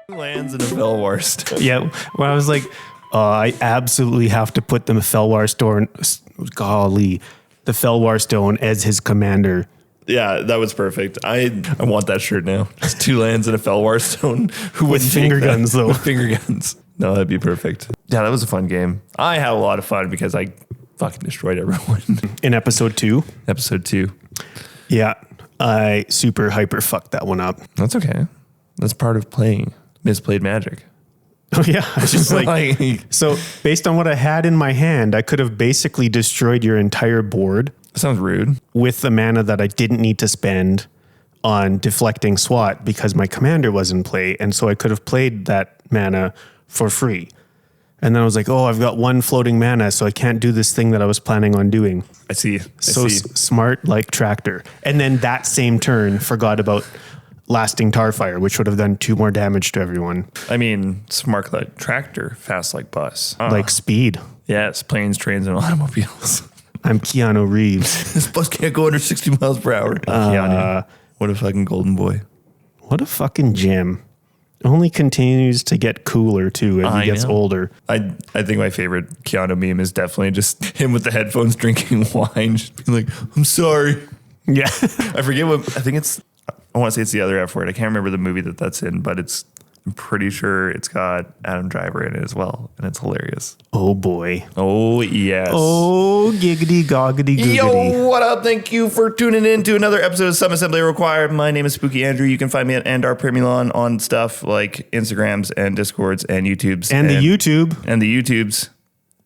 Lands in a Felwar stone. Yeah, when I was like, I absolutely have to put the Felwar stone, the Felwar stone as his commander. Yeah, that was perfect. I want that shirt now. Just 2 lands in a Felwar stone. Who With finger guns, though. With finger guns. No, that'd be perfect. Yeah, that was a fun game. I had a lot of fun because I fucking destroyed everyone. In episode 2? Episode 2. Yeah, I super hyper fucked that one up. That's okay. That's part of playing misplayed Magic. Oh yeah, I was just like, so based on what I had in my hand, I could have basically destroyed your entire board. Sounds rude. With the mana that I didn't need to spend on deflecting SWAT because my commander was in play. And so I could have played that mana for free. And then I was like, oh, I've got 1 floating mana, so I can't do this thing that I was planning on doing. I see. Smart like Tractor. And then that same turn forgot about Lasting Tarfire, which would have done 2 more damage to everyone. I mean, smart like Tractor, fast like bus. Like speed. Yes, planes, trains, and automobiles. I'm Keanu Reeves. This bus can't go under 60 miles per hour. Keanu. What a fucking golden boy. What a fucking gem. Only continues to get cooler too as he gets older. I think my favorite Keanu meme is definitely just him with the headphones drinking wine, just being like, I'm sorry. Yeah. I forget what, I want to say it's the other F word. I can't remember the movie that's in, but I'm pretty sure it's got Adam Driver in it as well, and it's hilarious. Oh boy. Oh yes. Oh giggity goggity googity. Yo, what up? Thank you for tuning in to another episode of Some Assembly Required. My name is Spooky Andrew. You can find me at Andar Primulon on stuff like Instagrams and Discords and YouTubes. And the YouTube. And the YouTubes,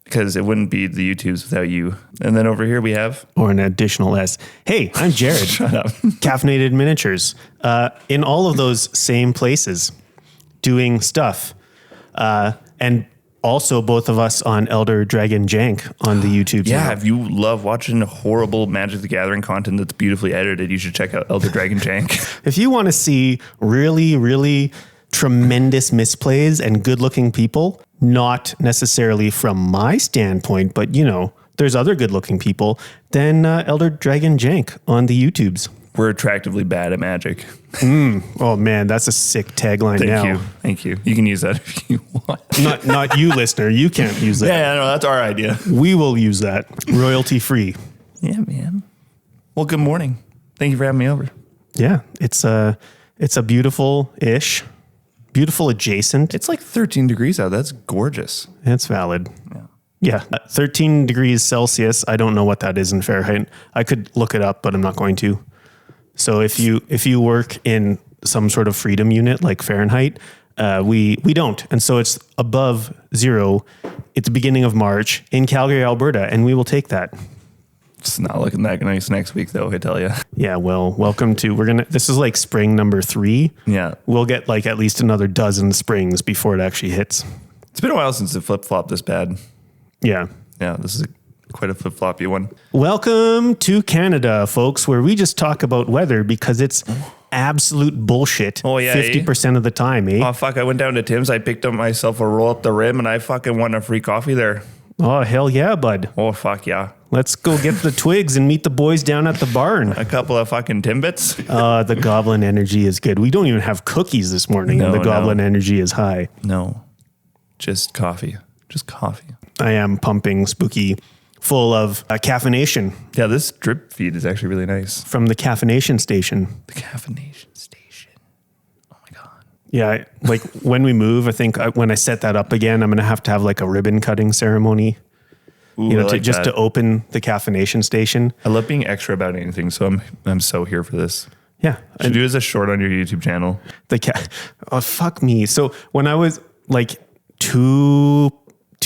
because it wouldn't be the YouTubes without you. And then over here we have... Or an additional S. Hey, I'm Jared. Shut up. Caffeinated Miniatures. In all of those same places. Doing stuff. And also both of us on Elder Dragon Jank on the YouTube channel. Yeah, if you love watching horrible Magic the Gathering content that's beautifully edited, you should check out Elder Dragon Jank. If you want to see really, really tremendous misplays and good-looking people, not necessarily from my standpoint, but, you know, there's other good-looking people, then Elder Dragon Jank on the YouTubes. We're attractively bad at Magic. Oh man, that's a sick tagline. Thank you. You can use that if you want. Not you, listener. You can't use that. Yeah, no, that's our idea. We will use that royalty free. Yeah, man. Well, good morning. Thank you for having me over. Yeah, it's a beautiful adjacent. It's like 13 degrees out. That's gorgeous. It's valid. Yeah. 13 degrees Celsius. I don't know what that is in Fahrenheit. I could look it up, but I'm not going to. So if you work in some sort of freedom unit like Fahrenheit, we don't. And so it's above 0. It's the beginning of March in Calgary, Alberta, and we will take that. It's not looking that nice next week though, I tell you. Yeah, well, welcome to, this is like spring number 3. Yeah. We'll get like at least another dozen springs before it actually hits. It's been a while since it flip-flopped this bad. Yeah. Yeah, this is quite a flip-floppy one. Welcome to Canada, folks, where we just talk about weather because it's absolute bullshit. Oh, yeah, 50% of the time, eh? Oh, fuck. I went down to Tim's. I picked up myself a roll up the rim, and I fucking won a free coffee there. Oh, hell yeah, bud. Oh, fuck yeah. Let's go get the twigs and meet the boys down at the barn. A couple of fucking Timbits. The goblin energy is good. We don't even have cookies this morning, and the goblin energy is high. No, just coffee. Just coffee. I am pumping Spooky full of caffeination. Yeah, this drip feed is actually really nice. From the caffeination station. The caffeination station. Oh my God. Yeah, like when we move, I think when I set that up again, I'm going to have like a ribbon cutting ceremony. Ooh, to open the caffeination station. I love being extra about anything, so I'm so here for this. Yeah. Should do as a short on your YouTube channel. Oh, fuck me. So when I was like two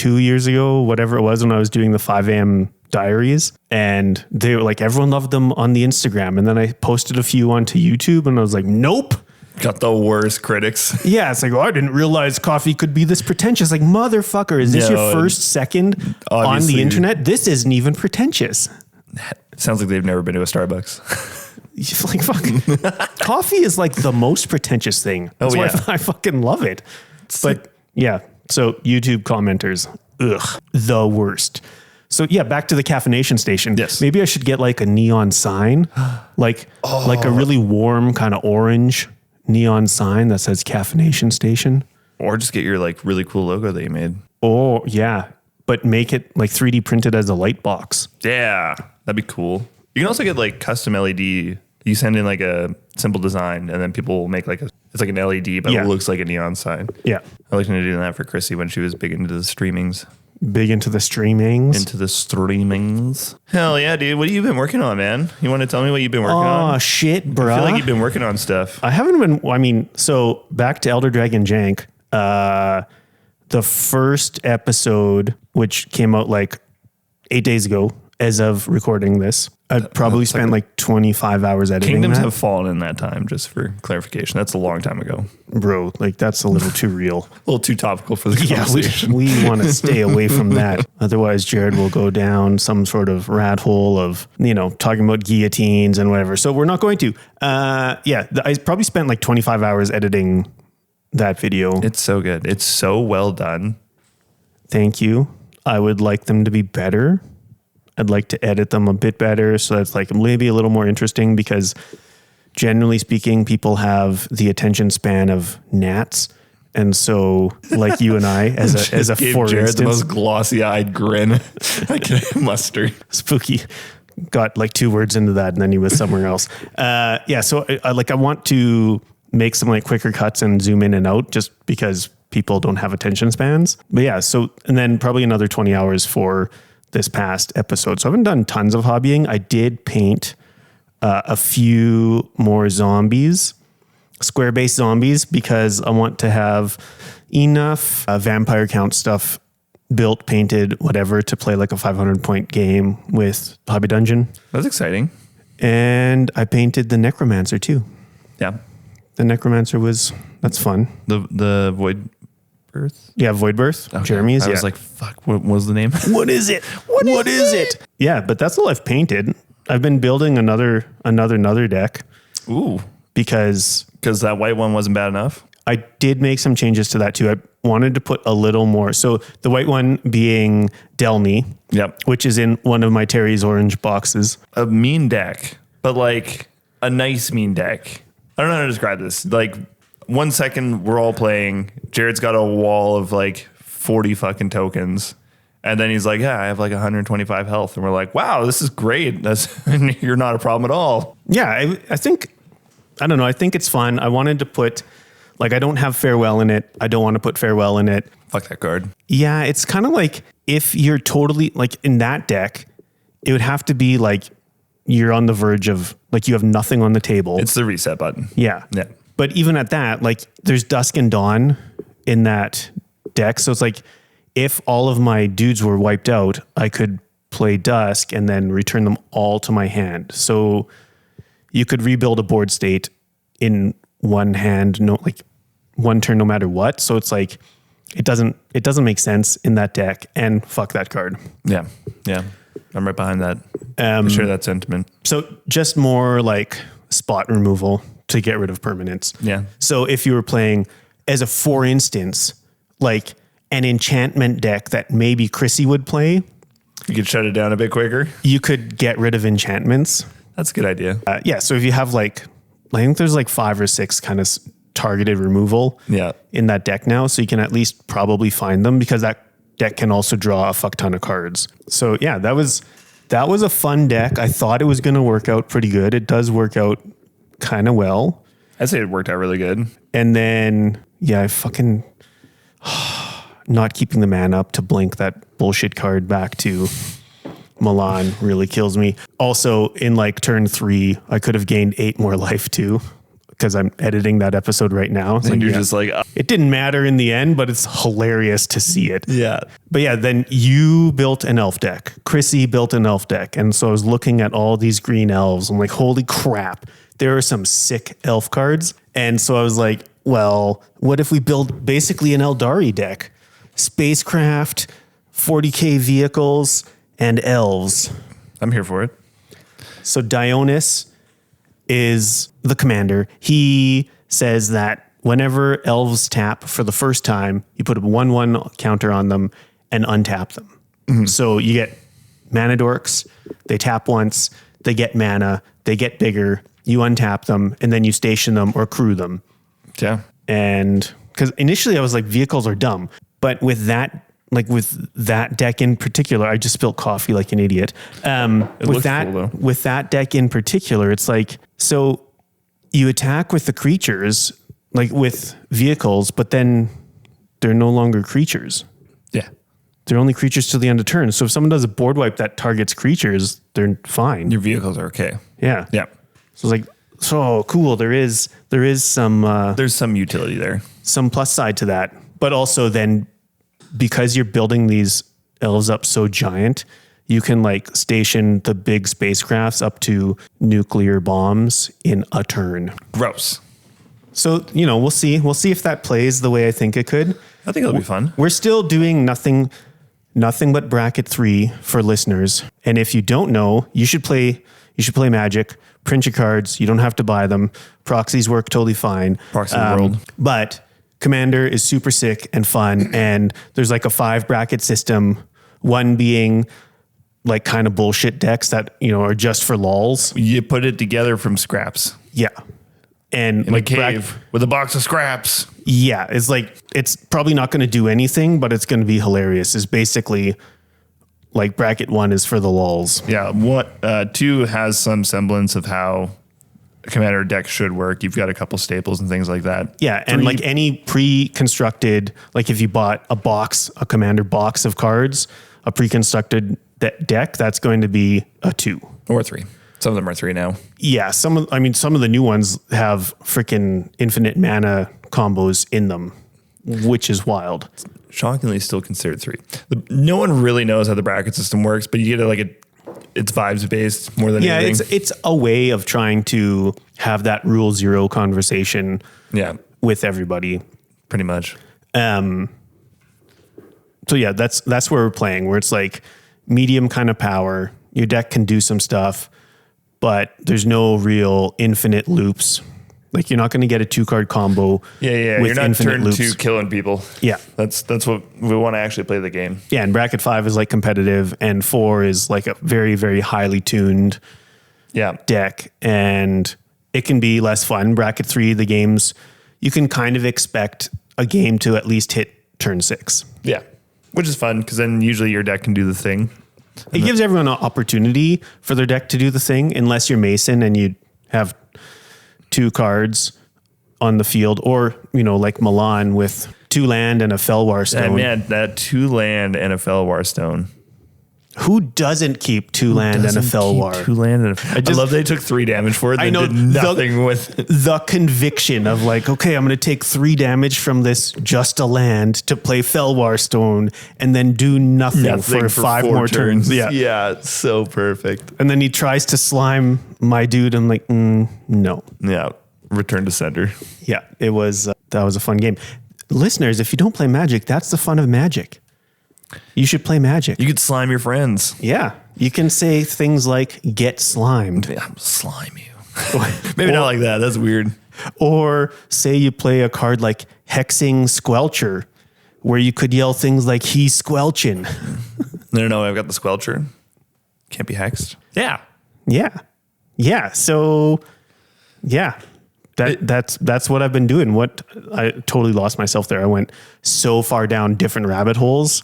years ago, whatever it was, when I was doing the 5 a.m. diaries, and they were like, everyone loved them on the Instagram. And then I posted a few onto YouTube and I was like, nope. Got the worst critics. Yeah. It's like, oh, I didn't realize coffee could be this pretentious. Like, motherfucker, is this your first second on the internet? This isn't even pretentious. Sounds like they've never been to a Starbucks. Like, fuck. Coffee is like the most pretentious thing. That's why I fucking love it. But yeah. So YouTube commenters, ugh, the worst. So yeah, back to the caffeination station. Yes. Maybe I should get like a neon sign, like a really warm kind of orange neon sign that says caffeination station. Or just get your like really cool logo that you made. Oh yeah, but make it like 3D printed as a light box. Yeah, that'd be cool. You can also get like custom LED. You send in like a simple design, and then people will make like it's like an LED, but it looks like a neon sign. Yeah, I looked into doing that for Chrissy when she was big into the streamings. Big into the streamings. Hell yeah, dude. What have you been working on, man? You want to tell me what you've been working on? Oh shit, bro. I feel like you've been working on stuff. I haven't been. I mean, so back to Elder Dragon Jank. The first episode, which came out like 8 days ago, as of recording this, I'd probably spent like 25 hours editing. Kingdoms that. have fallen in that time, just for clarification. That's a long time ago. Bro, like that's a little too real. A little too topical for the conversation. We want to stay away from that. Otherwise, Jared will go down some sort of rat hole of, talking about guillotines and whatever. So we're not going to. I probably spent like 25 hours editing that video. It's so good. It's so well done. Thank you. I would like them to be better. I'd like to edit them a bit better so that's like maybe a little more interesting, because generally speaking, people have the attention span of gnats. And so like you and I as a for Jared instance, the most glossy-eyed grin I can muster. Spooky got like 2 words into that and then he was somewhere else. So I want to make some like quicker cuts and zoom in and out just because people don't have attention spans. But yeah, and then probably another 20 hours for this past episode. So I haven't done tons of hobbying. I did paint a few more zombies, square-based zombies, because I want to have enough vampire count stuff built, painted, whatever, to play like a 500-point game with Hobby Dungeon. That's exciting. And I painted the Necromancer too. Yeah. The Necromancer that's fun. The Void Birth? Yeah, Void Birth. Okay. Jeremy's. I was like, fuck, what was the name? What is it? What is it? Yeah, but that's all I've painted. I've been building another deck. Ooh. Because that white one wasn't bad enough? I did make some changes to that too. I wanted to put a little more. So the white one being Delmy. Yep. Which is in one of my Terry's orange boxes. A mean deck, but like a nice mean deck. I don't know how to describe this. Like 1 second we're all playing. Jared's got a wall of like 40 fucking tokens. And then he's like, yeah, I have like 125 health. And we're like, wow, this is great. You're not a problem at all. Yeah, I think it's fun. I wanted to put, like, I don't have Farewell in it. I don't want to put Farewell in it. Fuck that card. Yeah, it's kind of like if you're totally, like in that deck, it would have to be like you're on the verge of, like you have nothing on the table. It's the reset button. Yeah. Yeah. But even at that, like there's Dusk and Dawn in that deck. So it's like if all of my dudes were wiped out, I could play Dusk and then return them all to my hand. So you could rebuild a board state in one hand, like one turn, no matter what. So it's like, it doesn't make sense in that deck, and fuck that card. Yeah. Yeah. I'm right behind that. I share that sentiment. So just more like spot removal to get rid of permanents. Yeah. So if you were playing as a, for instance, like an enchantment deck that maybe Chrissy would play, you could shut it down a bit quicker. You could get rid of enchantments. That's a good idea. So if you have like, I think there's like 5 or 6 kind of targeted removal in that deck now. So you can at least probably find them, because that deck can also draw a fuck ton of cards. So yeah, that was a fun deck. I thought it was going to work out pretty good. It does work out kind of well. I'd say it worked out really good. And then, I fucking not keeping the man up to blink that bullshit card back to Milan really kills me. Also, in like turn 3, I could have gained 8 more life too, because I'm editing that episode right now. It's and like, you're just like, it didn't matter in the end, but it's hilarious to see it. Yeah. But yeah, then you built an elf deck. Chrissy built an elf deck. And so I was looking at all these green elves. I'm like, holy crap, there are some sick elf cards. And so I was like, well, what if we build basically an Eldari deck? Spacecraft, 40k vehicles, and elves. I'm here for it. So Dionys is the commander. He says that whenever elves tap for the first time, you put a 1/1 counter on them and untap them. Mm-hmm. So you get mana dorks. They tap once, they get mana, they get bigger. You untap them, and then you station them or crew them. Yeah. And because initially I was like, vehicles are dumb, but with that deck in particular, I just spilled coffee like an idiot. With that deck in particular, it's like, so you attack with the creatures, like with vehicles, but then they're no longer creatures. Yeah. They're only creatures till the end of turn. So if someone does a board wipe that targets creatures, they're fine. Your vehicles are okay. Yeah. Yeah. So it's like, so cool. There is some, there's some utility there. Some plus side to that, but also then because you're building these elves up so giant, you can like station the big spacecrafts up to nuclear bombs in a turn. Gross. So, we'll see. We'll see if that plays the way I think it could. I think it'll be fun. We're still doing nothing but bracket 3 for listeners. And if you don't know, you should play Magic, print your cards. You don't have to buy them. Proxies work totally fine. Proxy World. But Commander is super sick and fun. And there's like a 5 bracket system, one being like kind of bullshit decks that, are just for lols. You put it together from scraps. Yeah. And in like a cave with a box of scraps. Yeah. It's like, it's probably not going to do anything, but it's going to be hilarious. Is basically like bracket 1 is for the lols. Yeah. 2 has some semblance of how a Commander deck should work. You've got a couple staples and things like that. Yeah. And like any pre-constructed, like if you bought a Commander box of cards, a pre-constructed deck, that's going to be a 2 or 3. Some of them are 3 now. Yeah, some of the new ones have freaking infinite mana combos in them, which is wild. Shockingly, still considered 3. No one really knows how the bracket system works, but you get it it's vibes based more than anything. Yeah, it's a way of trying to have that rule 0 conversation. Yeah, with everybody, pretty much. So yeah, that's where we're playing. Where it's like medium kind of power. Your deck can do some stuff, but there's no real infinite loops. Like you're not going to get a 2-card combo. Yeah. With you're not infinite turn loops. 2 killing people. Yeah. That's what we want to actually play the game. Yeah. And bracket 5 is like competitive and 4 is like a very, very highly tuned deck. And it can be less fun. Bracket 3, the games, you can kind of expect a game to at least hit turn 6. Yeah. Which is fun because then usually your deck can do the thing. It gives everyone an opportunity for their deck to do the thing, unless you're Mason and you have 2 cards on the field, or, like Milan with 2 land and a Felwar Stone. Man, that 2 land and a Felwar Stone. Who doesn't keep 2 land and a Felwar? 2 land and I love they took 3 damage for it. I know, did nothing with it. The conviction of like, okay, I'm going to take 3 damage from this just a land to play Felwar Stone and then do nothing for 5 more turns. Yeah, so perfect. And then he tries to slime my dude. I'm like, no. Yeah, return to sender. Yeah, it was that was a fun game. Listeners, if you don't play Magic, that's the fun of Magic. You should play Magic. You could slime your friends. Yeah. You can say things like, get slimed. Yeah, slime you. Maybe not like that. That's weird. Or say you play a card like Hexing Squelcher, where you could yell things like, he's squelching. No, I've got the Squelcher. Can't be hexed. Yeah. Yeah. So, yeah. That's what I've been doing. I totally lost myself there. I went so far down different rabbit holes.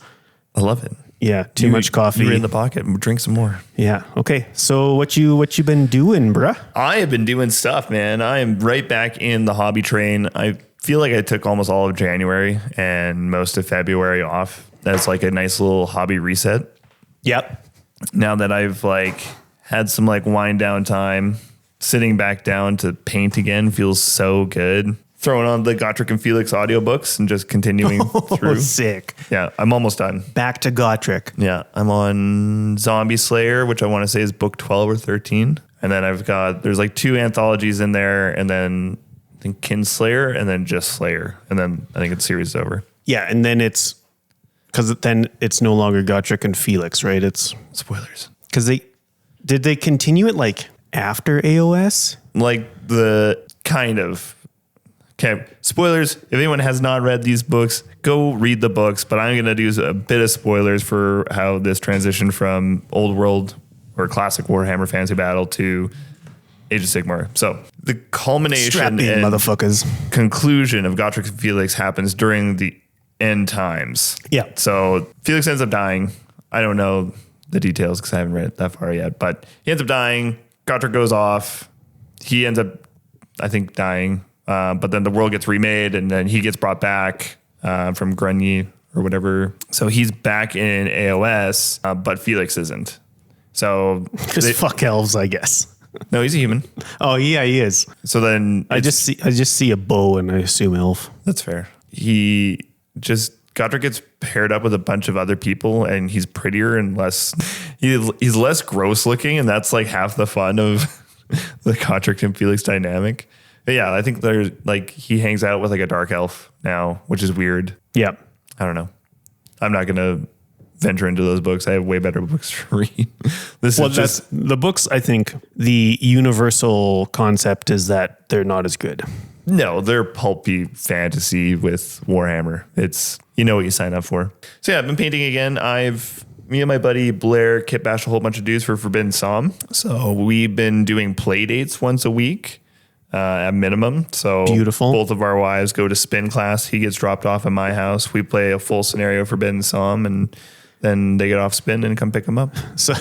I love it. Yeah, too much coffee. You're in the pocket. Drink some more. Yeah. Okay. So what you been doing, bruh? I have been doing stuff, man. I am right back in the hobby train. I feel like I took almost all of January and most of February off. That's like a nice little hobby reset. Yep. Now that I've had some wind down time, sitting back down to paint again feels so good. Throwing on the Gotrek and Felix audiobooks and just continuing through. Sick. Yeah, I'm almost done. Back to Gotrek. Yeah, I'm on Zombie Slayer, which I want to say is book 12 or 13. And then there's 2 anthologies in there, and then I think Kinslayer, and then just Slayer. And then I think the series is over. Yeah, and then it's no longer Gotrek and Felix, right? It's spoilers. Because did they continue it after AOS? The kind of. Okay, spoilers. If anyone has not read these books, go read the books. But I'm going to do a bit of spoilers for how this transitioned from old world or classic Warhammer Fantasy Battle to Age of Sigmar. So the culmination and motherfuckers. conclusion of Gotrek and Felix happens during the end times. Yeah. So Felix ends up dying. I don't know the details because I haven't read it that far yet. But he ends up dying. Gotrek goes off. He ends up, I think, dying. But then the world gets remade, and then he gets brought back from Grunye or whatever. So he's back in AOS, but Felix isn't. So just fuck elves, I guess. No, he's a human. Oh yeah, he is. So then I just see a bow and I assume elf. That's fair. Gotrek gets paired up with a bunch of other people, and he's prettier and less. He's less gross looking, and that's like half the fun of the Gotrek and Felix dynamic. But yeah, I think there's like he hangs out with like a dark elf now, which is weird. Yeah. I don't know. I'm not gonna venture into those books. I have way better books to read. That's the books. I think the universal concept is that they're not as good. No, they're pulpy fantasy with Warhammer. It's, you know what you sign up for. So yeah, I've been painting again. Me and my buddy Blair kit bashed a whole bunch of dudes for Forbidden Psalm. So we've been doing play dates once a week. At minimum. So beautiful. Both of our wives go to spin class. He gets dropped off at my house. We play a full scenario Forbidden Psalm, and then they get off spin and come pick them up. So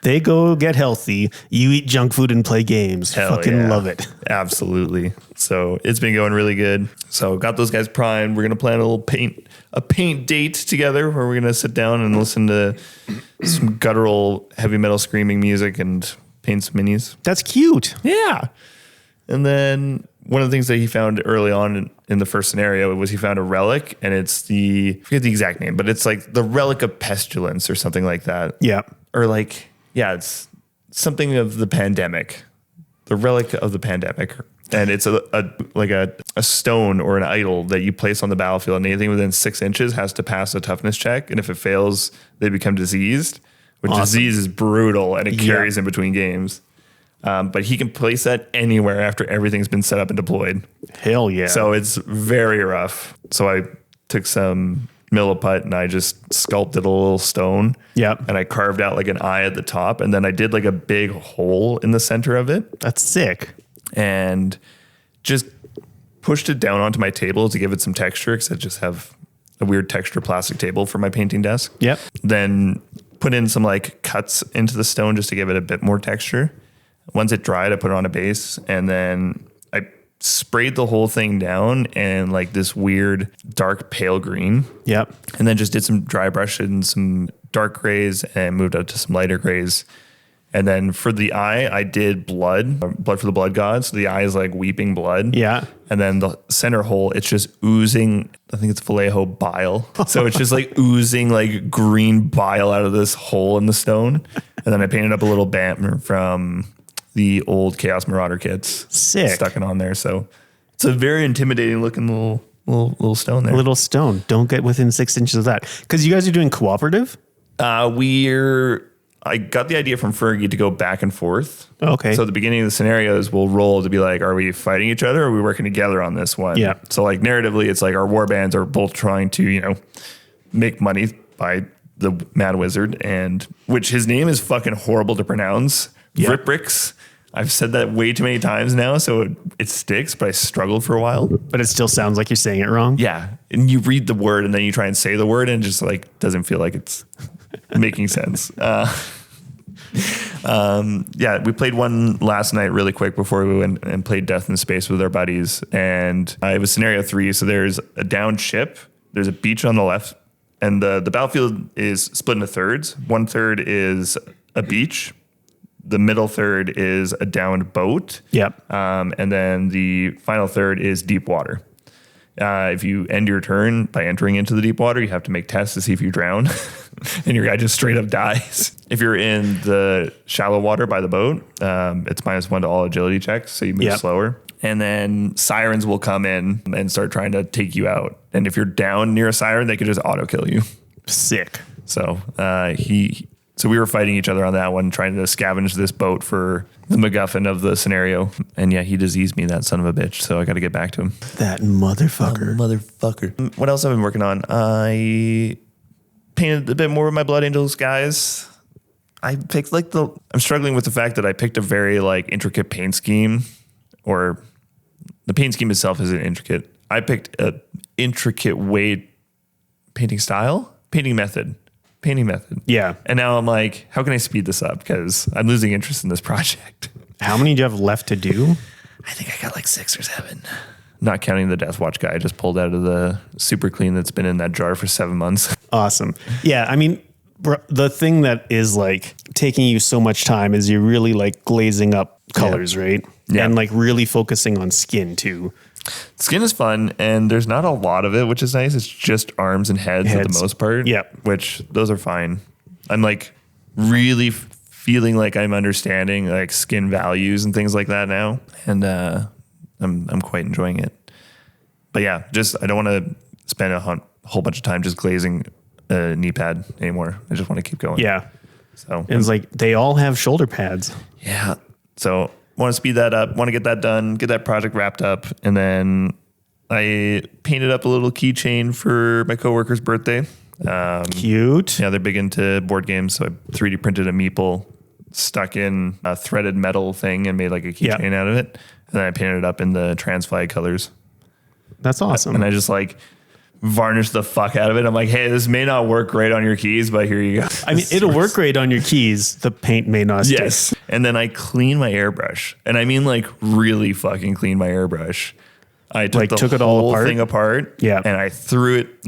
they go get healthy. You eat junk food and play games. Hell fucking yeah. love it. Absolutely. So it's been going really good. So got those guys primed. We're gonna plan a paint date together where we're gonna sit down and listen to some guttural heavy metal screaming music and paint some minis. That's cute. Yeah. And then one of the things that he found early on in the first scenario was he found a relic, and it's I forget the exact name, but it's like the Relic of Pestilence or something like that. Yeah. Or like, yeah, it's something of the pandemic, the Relic of the Pandemic. And it's a stone or an idol that you place on the battlefield, and anything within 6 inches has to pass a toughness check. And if it fails, they become diseased, which disease is brutal, and it carries in between games. But he can place that anywhere after everything's been set up and deployed. Hell yeah. So it's very rough. So I took some milliput and I just sculpted a little stone. Yep. And I carved out like an eye at the top. And then I did like a big hole in the center of it. That's sick. And just pushed it down onto my table to give it some texture, because I just have a weird texture plastic table for my painting desk. Yep. Then put in some like cuts into the stone just to give it a bit more texture. Once it dried, I put it on a base, and then I sprayed the whole thing down in like this weird dark pale green. Yep. And then just did some dry brush and some dark grays and moved up to some lighter grays. And then for the eye, I did blood for the blood god. So the eye is like weeping blood. Yeah. And then the center hole, it's just oozing, I think it's Vallejo bile. So it's just like oozing like green bile out of this hole in the stone. And then I painted up a little banner from the old Chaos Marauder kits. Sick. Stuck it on there. So it's a very intimidating looking little stone there. A little stone. Don't get within 6 inches of that. Because you guys are doing cooperative? I got the idea from Fergie to go back and forth. Okay. So at the beginning of the scenarios, we'll roll to be like, are we fighting each other or are we working together on this one? Yeah. So like narratively, it's like our war bands are both trying to, make money by the Mad Wizard, and which his name is fucking horrible to pronounce. Yeah. Riprix. I've said that way too many times now, so it sticks, but I struggled for a while. But it still sounds like you're saying it wrong. Yeah. And you read the word and then you try and say the word and it just like doesn't feel like it's making sense. We played one last night really quick before we went and played Death in Space with our buddies. And it was scenario 3. So there's a downed ship. There's a beach on the left. And the battlefield is split into thirds. 1/3 is a beach. The middle third is a downed boat. Yep. And then the final third is deep water. If you end your turn by entering into the deep water, you have to make tests to see if you drown. And your guy just straight up dies. If you're in the shallow water by the boat, it's -1 to all agility checks, so you move slower. And then sirens will come in and start trying to take you out. And if you're down near a siren, they could just auto kill you. Sick. So So we were fighting each other on that one, trying to scavenge this boat for the MacGuffin of the scenario. And yeah, he diseased me, that son of a bitch. So I got to get back to him. That motherfucker. What else have I been working on? I painted a bit more with my Blood Angels guys. I picked I'm struggling with the fact that I picked a very like intricate paint scheme, or the paint scheme itself isn't intricate. I picked a intricate painting method. Yeah. And now I'm like, how can I speed this up? Because I'm losing interest in this project. How many do you have left to do? I think I got like 6 or 7. Not counting the Death Watch guy I just pulled out of the super clean that's been in that jar for 7 months. Awesome. Yeah. I mean, the thing that is like taking you so much time is you're really like glazing up colors, right? Yeah. And like really focusing on skin too. Skin is fun, and there's not a lot of it, which is nice. It's just arms and heads at the most part. Yeah. Which those are fine. I'm like really feeling like I'm understanding like skin values and things like that now. And I'm quite enjoying it. But yeah, I don't want to spend a whole bunch of time just glazing a knee pad anymore. I just want to keep going. Yeah. So and it's like they all have shoulder pads. Yeah. So want to speed that up, want to get that done, get that project wrapped up. And then I painted up a little keychain for my coworker's birthday. Cute. Yeah, they're big into board games. So I 3D printed a meeple, stuck in a threaded metal thing and made like a keychain out of it. And then I painted it up in the trans flag colors. That's awesome. And I just like varnished the fuck out of it. I'm like, hey, this may not work great on your keys, but here you go. I mean, it'll work great on your keys. The paint may not stick. Yes. And then I cleaned my airbrush. And I mean like really fucking clean my airbrush. I took the whole thing apart. Yeah. And I threw it,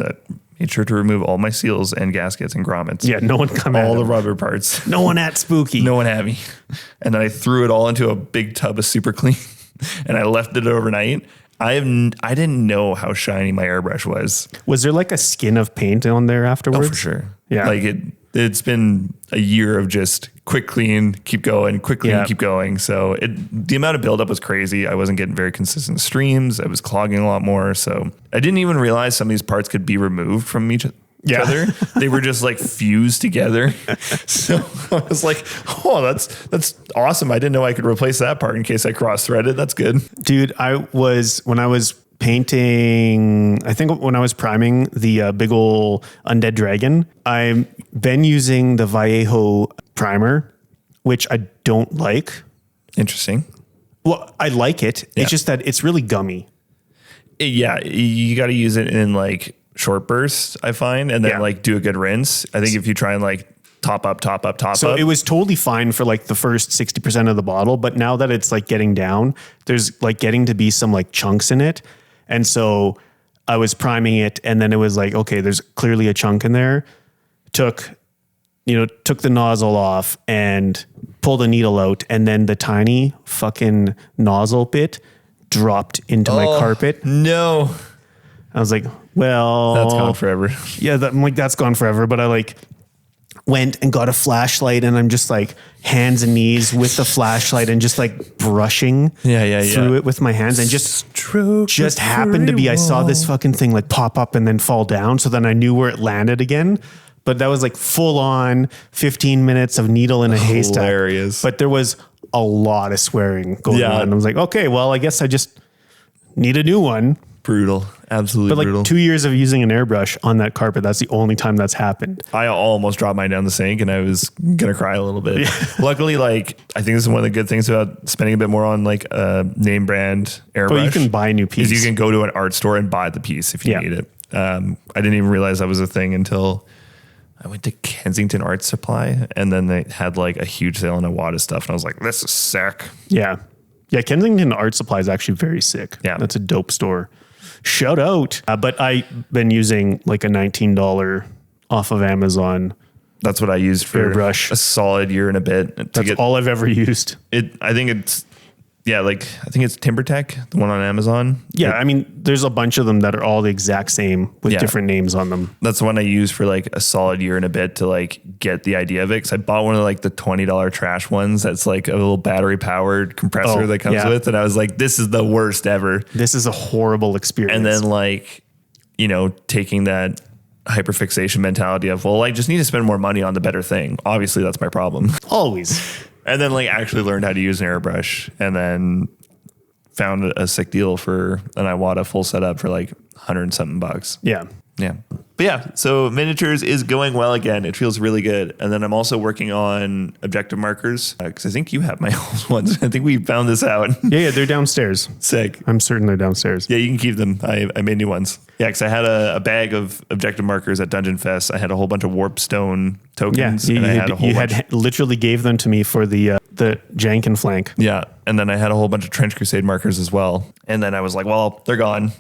made sure to remove all my seals and gaskets and grommets. Yeah, no one come at all the him. rubber parts. No one at Spooky. No one had me. And then I threw it all into a big tub of super clean and I left it overnight. I didn't know how shiny my airbrush was. Was there like a skin of paint on there afterwards? Oh, for sure. Yeah. Like it's been a year of just quick clean, keep going, quick clean, keep going. So the amount of buildup was crazy. I wasn't getting very consistent streams. I was clogging a lot more. So I didn't even realize some of these parts could be removed from each other. They were just like fused together. So I was like, oh, that's awesome. I didn't know I could replace that part in case I cross-threaded. That's good. Dude, when I was painting, I think when I was priming the big ol' undead dragon, I've been using the Vallejo primer, which I don't like. Interesting. Well, I like it. Yeah. It's just that it's really gummy. Yeah, you got to use it in like short bursts, I find, and then like do a good rinse. I think if you try and like top up. So it was totally fine for like the first 60% of the bottle, but now that it's like getting down, there's like getting to be some like chunks in it. And so I was priming it and then it was like, okay, there's clearly a chunk in there. Took the nozzle off and pulled a needle out, and then the tiny fucking nozzle bit dropped into my carpet. No. I was like, well, that's gone forever. Yeah. I'm like, that's gone forever. But I like went and got a flashlight and I'm just like hands and knees with the flashlight and just like brushing through it with my hands, and just happened to be, I saw this fucking thing like pop up and then fall down. So then I knew where it landed again. But that was like full on 15 minutes of needle in a haystack. Hilarious. But there was a lot of swearing going on. I was like, okay, well, I guess I just need a new one. Brutal. Absolutely but brutal. Like 2 years of using an airbrush on that carpet, that's the only time that's happened. I almost dropped mine down the sink and I was going to cry a little bit. Luckily, like, I think this is one of the good things about spending a bit more on like a name brand airbrush. Well, you can buy a new piece. Is you can go to an art store and buy the piece if you need it. I didn't even realize that was a thing until I went to Kensington Art Supply, and then they had like a huge sale on a wad of stuff. And I was like, this is sick. Yeah. Yeah. Kensington Art Supply is actually very sick. Yeah. That's a dope store. Shout out. But I've been using like a $19 off of Amazon. That's what I used for airbrush. A solid year and a bit. That's all I've ever used. I think it's TimberTech, the one on Amazon. Yeah, I mean, there's a bunch of them that are all the exact same with different names on them. That's the one I use for like a solid year and a bit to like get the idea of it. Cause I bought one of like the $20 trash ones that's like a little battery powered compressor that comes with. And I was like, this is the worst ever. This is a horrible experience. And then like, taking that hyperfixation mentality of, well, I just need to spend more money on the better thing. Obviously, that's my problem. Always. And then like actually learned how to use an airbrush, and then found a sick deal for an Iwata full setup for like 100 and something bucks. Yeah. Yeah. But yeah, so miniatures is going well again. It feels really good. And then I'm also working on objective markers because I think you have my old ones. I think we found this out. Yeah, they're downstairs. Sick. I'm certain they're downstairs. Yeah, you can keep them. I made new ones. Yeah, because I had a bag of objective markers at Dungeon Fest. I had a whole bunch of warpstone tokens. Yeah, and I had a whole bunch. had literally gave them to me for the Jank and flank. Yeah, and then I had a whole bunch of Trench Crusade markers as well. And then I was like, well, they're gone.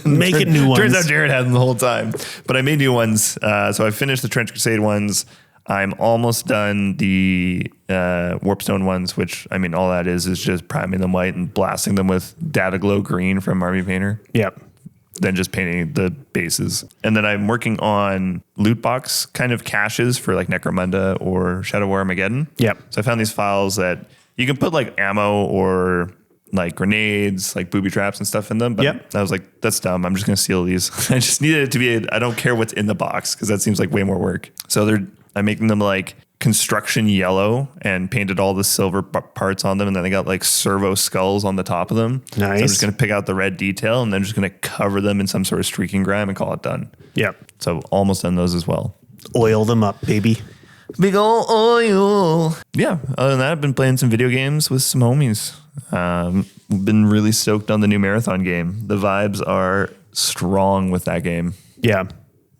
Make it new ones. Turns out Jared had them the whole time. But I made new ones. So I finished the Trench Crusade ones. I'm almost done the Warpstone ones, which, I mean, all that is just priming them white and blasting them with Data Glow Green from Army Painter. Yep. Then just painting the bases. And then I'm working on loot box kind of caches for like Necromunda or Shadow War Armageddon. Yep. So I found these files that you can put like ammo or like grenades, like booby traps and stuff in them. But Yep. I was like, that's dumb. I'm just going to steal these. I just needed it to be, I don't care what's in the box because that seems like way more work. So I'm making them like construction yellow and painted all the silver parts on them. And then they got like servo skulls on the top of them. Nice. So I'm just going to pick out the red detail and then just going to cover them in some sort of streaking grime and call it done. Yep. So almost done those as well. Oil them up, baby. Big ol' oil. Yeah. Other than that, I've been playing some video games with some homies. Been really stoked on the new Marathon game. The vibes are strong with that game. Yeah.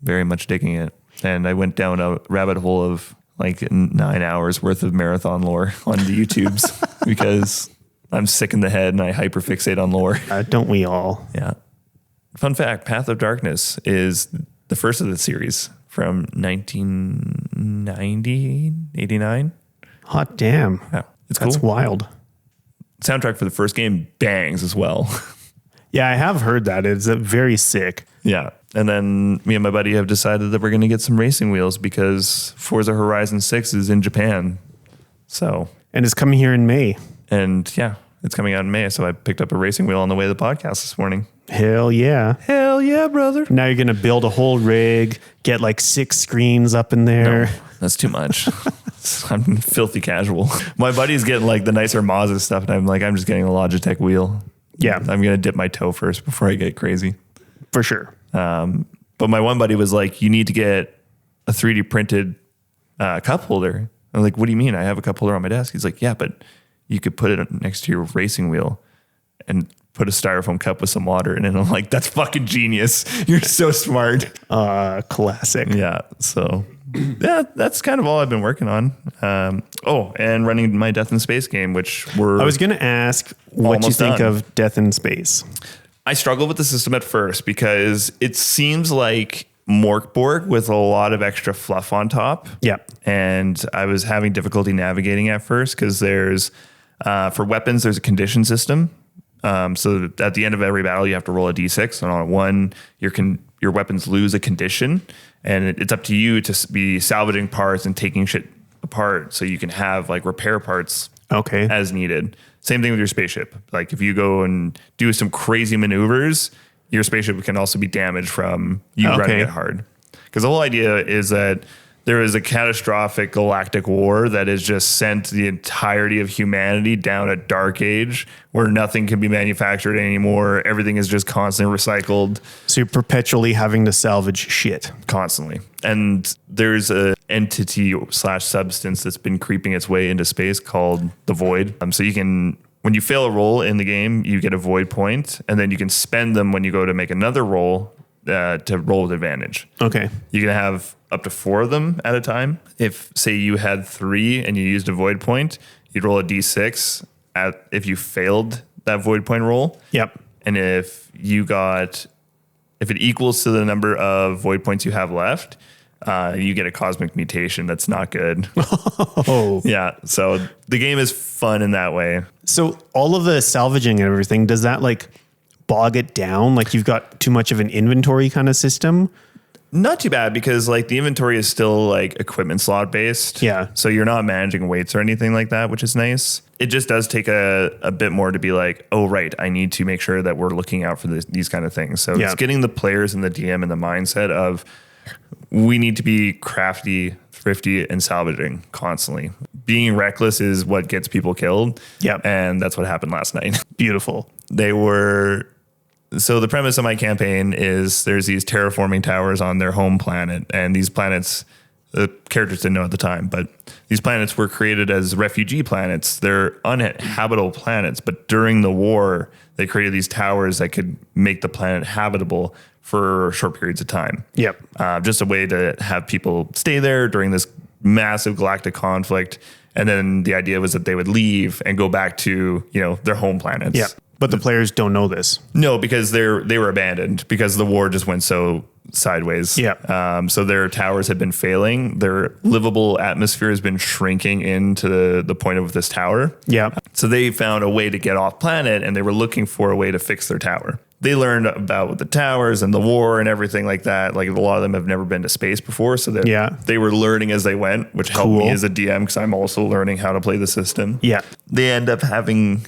Very much digging it. And I went down a rabbit hole of like 9 hours worth of Marathon lore on the YouTubes because I'm sick in the head and I hyperfixate on lore. Don't we all? Yeah. Fun fact, Path of Darkness is the first of the series from 1990, 89. Hot damn. Yeah, it's That's cool. wild. Soundtrack for the first game bangs as well. Yeah, I have heard that. It's very sick. Yeah. And then me and my buddy have decided that we're going to get some racing wheels because Forza Horizon 6 is in Japan. So. And it's coming here in May. And yeah, it's coming out in May. So I picked up a racing wheel on the way to the podcast this morning. Hell yeah. Hell yeah, brother. Now you're going to build a whole rig, get like 6 screens up in there. No, that's too much. I'm filthy casual. My buddy's getting like the nicer Mazda stuff. And I'm like, I'm just getting a Logitech wheel. Yeah. I'm going to dip my toe first before I get crazy. For sure. But my one buddy was like, you need to get a 3D printed cup holder. I'm like, what do you mean? I have a cup holder on my desk. He's like, yeah, but you could put it next to your racing wheel and put a styrofoam cup with some water in it. And I'm like, that's fucking genius. You're so smart. Classic. Yeah. So yeah, that's kind of all I've been working on. And running my Death in Space game, which I was going to ask what you think of Death in Space. I struggled with the system at first because it seems like Morkborg with a lot of extra fluff on top. Yeah. And I was having difficulty navigating at first because there's, for weapons, there's a condition system. So at the end of every battle, you have to roll a d6. And on one, your weapons lose a condition. And it's up to you to be salvaging parts and taking shit apart so you can have like repair parts as needed. Same thing with your spaceship. Like if you go and do some crazy maneuvers, your spaceship can also be damaged from you running it hard. Because the whole idea is that there is a catastrophic galactic war that has just sent the entirety of humanity down a dark age where nothing can be manufactured anymore. Everything is just constantly recycled. So you're perpetually having to salvage shit. Constantly. And there's a entity / substance that's been creeping its way into space called the Void. So you can, when you fail a roll in the game, you get a Void point, and then you can spend them when you go to make another roll to roll with advantage. Okay. You can have up to 4 of them at a time. If, say, you had 3 and you used a Void point, you'd roll a d6 if you failed that Void point roll. Yep. And if it equals to the number of Void points you have left, you get a cosmic mutation that's not good. Oh. Yeah. So the game is fun in that way. So all of the salvaging and everything, does that like bog it down? Like you've got too much of an inventory kind of system? Not too bad because like the inventory is still like equipment slot based. Yeah. So you're not managing weights or anything like that, which is nice. It just does take a bit more to be like, oh, right, I need to make sure that we're looking out for these kind of things. So it's getting the players and the DM in the mindset of, we need to be crafty, thrifty, and salvaging constantly. Being reckless is what gets people killed. Yep. And that's what happened last night. Beautiful. So the premise of my campaign is there's these terraforming towers on their home planet, and these planets, the characters didn't know at the time, but these planets were created as refugee planets. They're uninhabitable planets, but during the war, they created these towers that could make the planet habitable for short periods of time. Yep. Just a way to have people stay there during this massive galactic conflict. And then the idea was that they would leave and go back to, their home planets. Yep. But the players don't know this. No, because they were abandoned because the war just went so sideways. Yeah. So their towers had been failing. Their livable atmosphere has been shrinking into the point of this tower. Yeah. So they found a way to get off planet, and they were looking for a way to fix their tower. They learned about the towers and the war and everything like that. Like a lot of them have never been to space before. So they were learning as they went, which helped me as a DM because I'm also learning how to play the system. Yeah. They end up having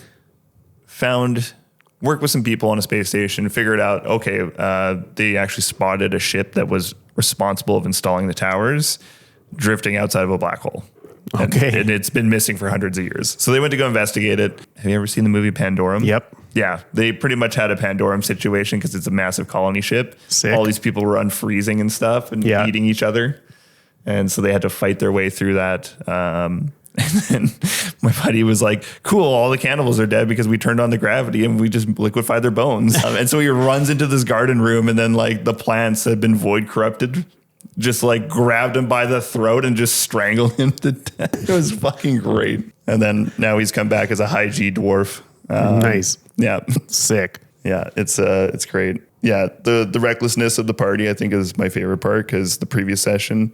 worked with some people on a space station, figured out, they actually spotted a ship that was responsible of installing the towers drifting outside of a black hole. Okay. And it's been missing for hundreds of years. So they went to go investigate it. Have you ever seen the movie Pandorum? Yep. Yeah. They pretty much had a Pandorum situation because it's a massive colony ship. Sick. All these people were unfreezing and stuff and eating each other. And so they had to fight their way through that. And then my buddy was like, cool, all the cannibals are dead because we turned on the gravity and we just liquefied their bones. And so he runs into this garden room, and then like the plants had been void corrupted, just like grabbed him by the throat and just strangled him to death. It was fucking great. And then now he's come back as a high G dwarf. Nice. Yeah. Sick. Yeah. It's great. Yeah. The recklessness of the party, I think, is my favorite part because the previous session,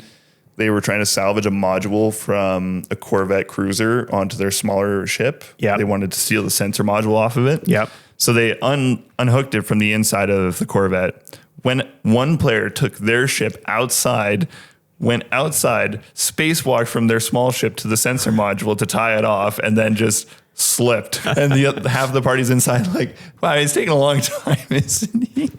they were trying to salvage a module from a Corvette cruiser onto their smaller ship. Yeah. They wanted to steal the sensor module off of it. Yep. So they unhooked it from the inside of the Corvette. When one player took their ship outside, went outside, spacewalked from their small ship to the sensor module to tie it off, and then just slipped. And half of the party's inside like, wow, it's taking a long time, isn't he?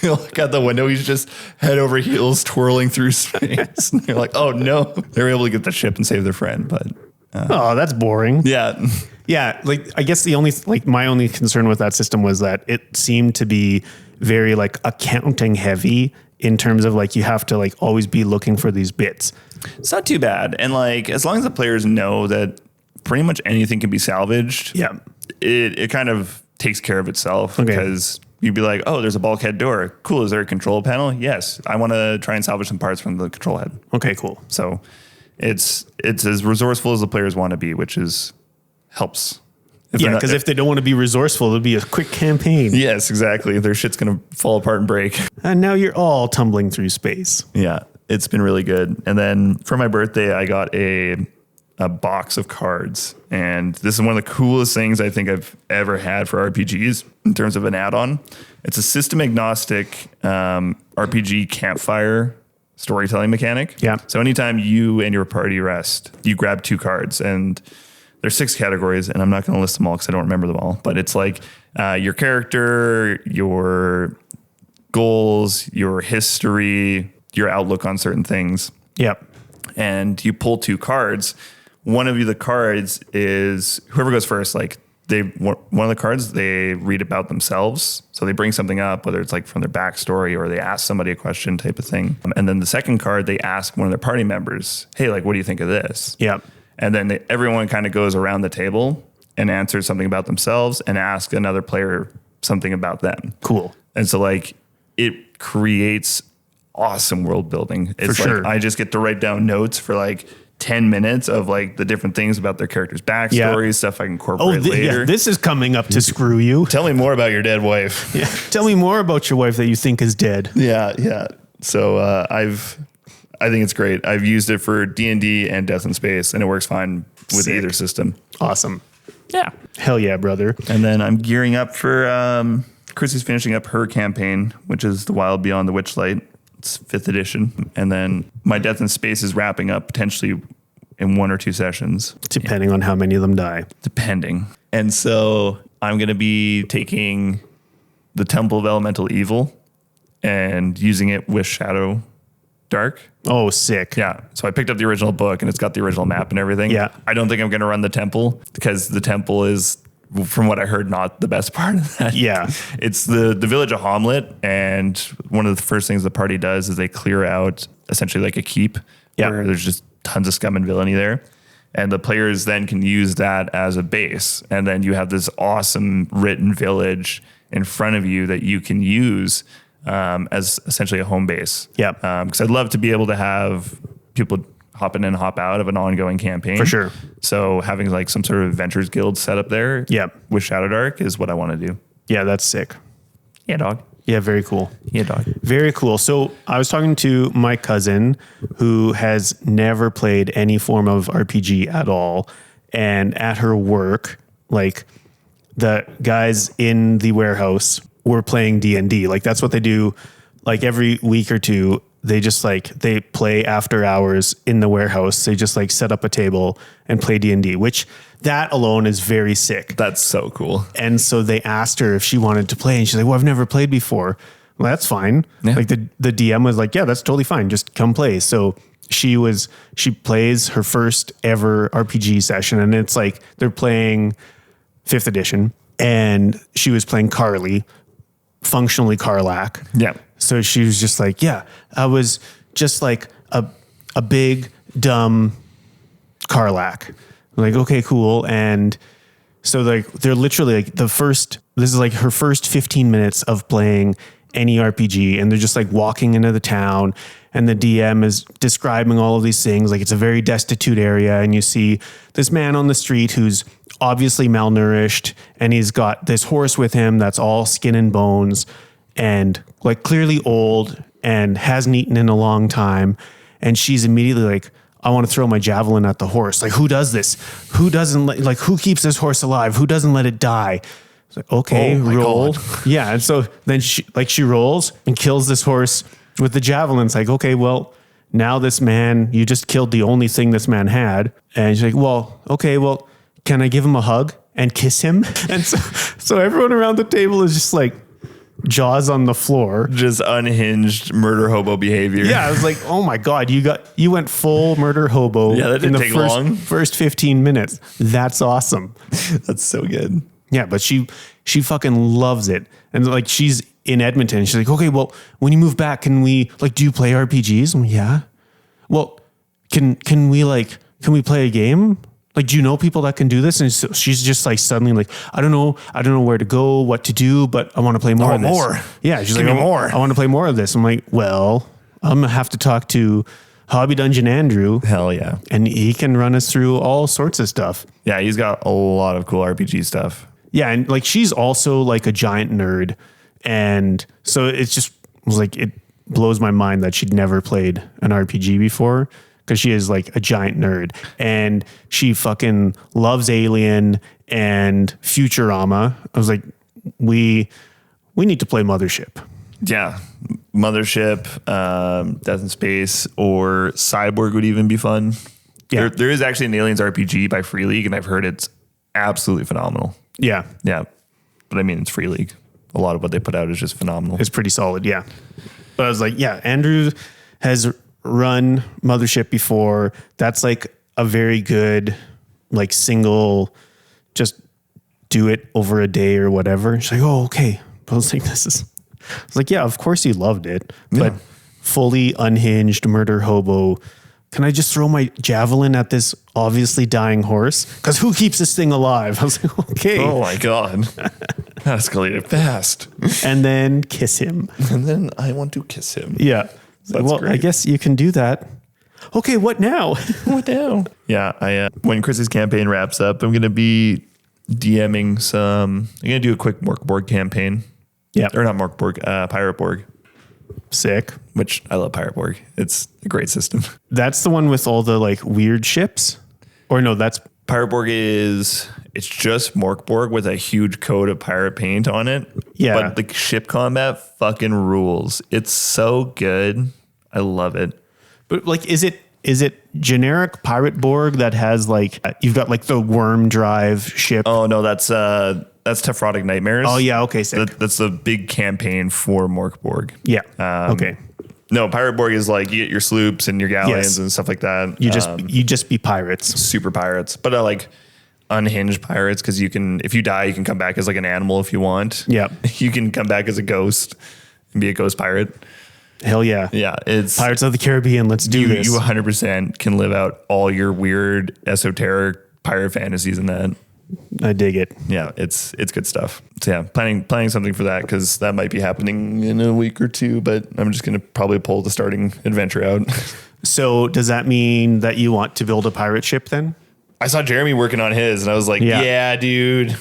They look out the window. He's just head over heels twirling through space. And they're like, oh, no. They were able to get the ship and save their friend. But that's boring. yeah. Yeah. Like, I guess my only concern with that system was that it seemed to be very like accounting heavy in terms of like you have to like always be looking for these bits. It's not too bad. And like as long as the players know that pretty much anything can be salvaged, Yeah. it kind of takes care of itself because you'd be like, oh, there's a bulkhead door. Cool. Is there a control panel? Yes. I want to try and salvage some parts from the control head. Okay, cool. So it's as resourceful as the players want to be, which helps. Because if they don't want to be resourceful, it'll be a quick campaign. Yes, exactly. Their shit's going to fall apart and break. And now you're all tumbling through space. Yeah, it's been really good. And then for my birthday, I got a box of cards. And this is one of the coolest things I think I've ever had for RPGs in terms of an add-on. It's a system agnostic RPG campfire storytelling mechanic. Yeah. So anytime you and your party rest, you grab 2 cards, and there's 6 categories, and I'm not going to list them all because I don't remember them all. But it's like your character, your goals, your history, your outlook on certain things. Yep. And you pull 2 cards. One of the cards is whoever goes first. Like one of the cards, they read about themselves. So they bring something up, whether it's like from their backstory or they ask somebody a question type of thing. And then the second card, they ask one of their party members, hey, like, what do you think of this? Yep. And then everyone kind of goes around the table and answers something about themselves and asks another player something about them. Cool. And so like it creates awesome world building. It's For sure. I just get to write down notes for like 10 minutes of like the different things about their character's backstory, stuff I can incorporate later. Yeah, this is coming up to screw you. Tell me more about your dead wife. Yeah. Tell me more about your wife that you think is dead. Yeah. So I think it's great. I've used it for D&D and Death in Space, and it works fine with Sick. either system. Awesome. Yeah. Hell yeah, brother. And then I'm gearing up for Chrissy's finishing up her campaign, which is The Wild Beyond the Witchlight. It's 5th edition. And then my Death in Space is wrapping up potentially in 1 or 2 sessions. Depending on how many of them die. Depending. And so I'm going to be taking the Temple of Elemental Evil and using it with Shadow Dark. Oh, sick. Yeah. So I picked up the original book and it's got the original map and everything. Yeah. I don't think I'm going to run the temple because the temple is, from what I heard, not the best part of that. Yeah. It's the village of Hamlet. And one of the first things the party does is they clear out essentially like a keep where there's just tons of scum and villainy there. And the players then can use that as a base. And then you have this awesome written village in front of you that you can use as essentially a home base. Yeah. Because I'd love to be able to have people hop in and hop out of an ongoing campaign. For sure. So having like some sort of adventures guild set up there with Shadow Dark is what I want to do. Yeah, that's sick. Yeah, dog. Yeah, very cool. Yeah, dog. Very cool. So I was talking to my cousin who has never played any form of RPG at all. And at her work, like the guys in the warehouse were playing D&D. Like that's what they do. Like every week or two, they just like, they play after hours in the warehouse. They just like set up a table and play D&D, which that alone is very sick. That's so cool. And so they asked her if she wanted to play and she's like, well, I've never played before. Well, that's fine. Yeah. Like the DM was like, yeah, that's totally fine. Just come play. So she plays her first ever RPG session and it's like, they're playing 5th edition and she was playing Carly, functionally Karlach. Yeah. So she was just like, yeah, I was just like a big, dumb Karlach. I'm like, okay, cool. And so like, they're literally like this is like her first 15 minutes of playing any RPG. And they're just like walking into the town and the DM is describing all of these things. Like it's a very destitute area. And you see this man on the street who's obviously malnourished and he's got this horse with him that's all skin and bones and like clearly old and hasn't eaten in a long time. And she's immediately like, I want to throw my javelin at the horse. Like, who does this? Who doesn't who keeps this horse alive? Who doesn't let it die? It's like, okay, roll. Yeah. And so then she rolls and kills this horse with the javelin. It's like, okay, well, now this man, you just killed the only thing this man had. And she's like, well, okay, well, can I give him a hug and kiss him? And so everyone around the table is just like, jaws on the floor, just unhinged murder hobo behavior. Yeah, I was like, oh my god, you went full murder hobo. Yeah, that didn't take long. First 15 minutes. That's awesome. That's so good. Yeah, but she fucking loves it, and like she's in Edmonton. She's like, okay, well, when you move back, can we do you play RPGs? I'm like, yeah. Well, can we play a game? Like, do you know people that can do this? And so she's just like suddenly like, I don't know where to go, what to do, but I want to play more of this. More. Yeah. She's Give like, me more. I want to play more of this. I'm like, well, I'm going to have to talk to Hobby Dungeon Andrew. Hell yeah. And he can run us through all sorts of stuff. Yeah. He's got a lot of cool RPG stuff. Yeah. And like, she's also like a giant nerd. And so it blows my mind that she'd never played an RPG before. Because she is like a giant nerd and she fucking loves Alien and Futurama. I was like, we need to play Mothership. Yeah. Mothership, Death in Space, or Cyborg would even be fun. Yeah. There is actually an Aliens RPG by Free League, and I've heard it's absolutely phenomenal. Yeah. Yeah. But I mean, it's Free League. A lot of what they put out is just phenomenal. It's pretty solid. Yeah. But I was like, yeah, Andrew has run Mothership before. That's like a very good, like single, just do it over a day or whatever. She's like, oh, okay. But I was like, I was like, yeah, of course you loved it, but fully unhinged murder hobo. Can I just throw my javelin at this obviously dying horse? Because who keeps this thing alive? I was like, okay. Oh my God. That escalated fast. And then kiss him. And then I want to kiss him. Yeah. That's well, great. I guess you can do that. Okay, what now? What now? Yeah, when Chris's campaign wraps up, I'm going to be DMing some. I'm going to do a quick Morkborg campaign. Yeah. Or not Morkborg, Pirate Borg. Sick. Which I love Pirate Borg. It's a great system. That's the one with all the like weird ships? Or no, that's... Pirate Borg it's just Morkborg with a huge coat of pirate paint on it. Yeah. But the ship combat fucking rules. It's so good. I love it. But like, is it generic Pirate Borg that has like, you've got like the worm drive ship? Oh no, that's That's Tefrotic Nightmares. Oh yeah, okay, sick. That's the big campaign for Morkborg. Yeah. Okay. No, Pirate Borg is like you get your sloops and your galleons Yes. and stuff like that. You just be pirates. Super pirates, but like unhinged pirates because you can, if you die, you can come back as like an animal if you want. Yeah. You can come back as a ghost and be a ghost pirate. Hell yeah. Yeah, it's Pirates of the Caribbean. Let's do this. You 100% can live out all your weird esoteric pirate fantasies in that. I dig it. Yeah, it's good stuff. So yeah, planning something for that because that might be happening in a week or two. But I'm just gonna probably pull the starting adventure out. So does that mean that you want to build a pirate ship then? I saw Jeremy working on his, and I was like, Yeah. yeah dude,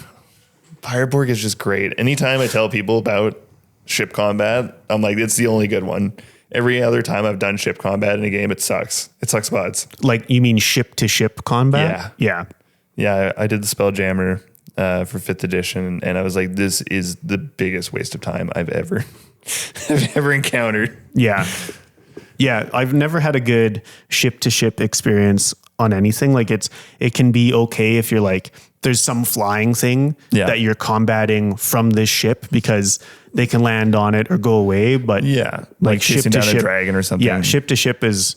Pirate Borg is just great. Anytime I tell people about ship combat, I'm like, it's the only good one. Every other time I've done ship combat in a game, it sucks. It sucks butts. Like you mean ship to ship combat? Yeah. Yeah. Yeah, I did the Spelljammer for 5th edition, and I was like, this is the biggest waste of time I've ever encountered. Yeah. Yeah. I've never had a good ship to ship experience on anything. Like it can be okay if you're like, there's some flying thing that you're combating from this ship because they can land on it or go away. But Yeah, like ship chasing to down ship, a dragon or something. Yeah, ship to ship is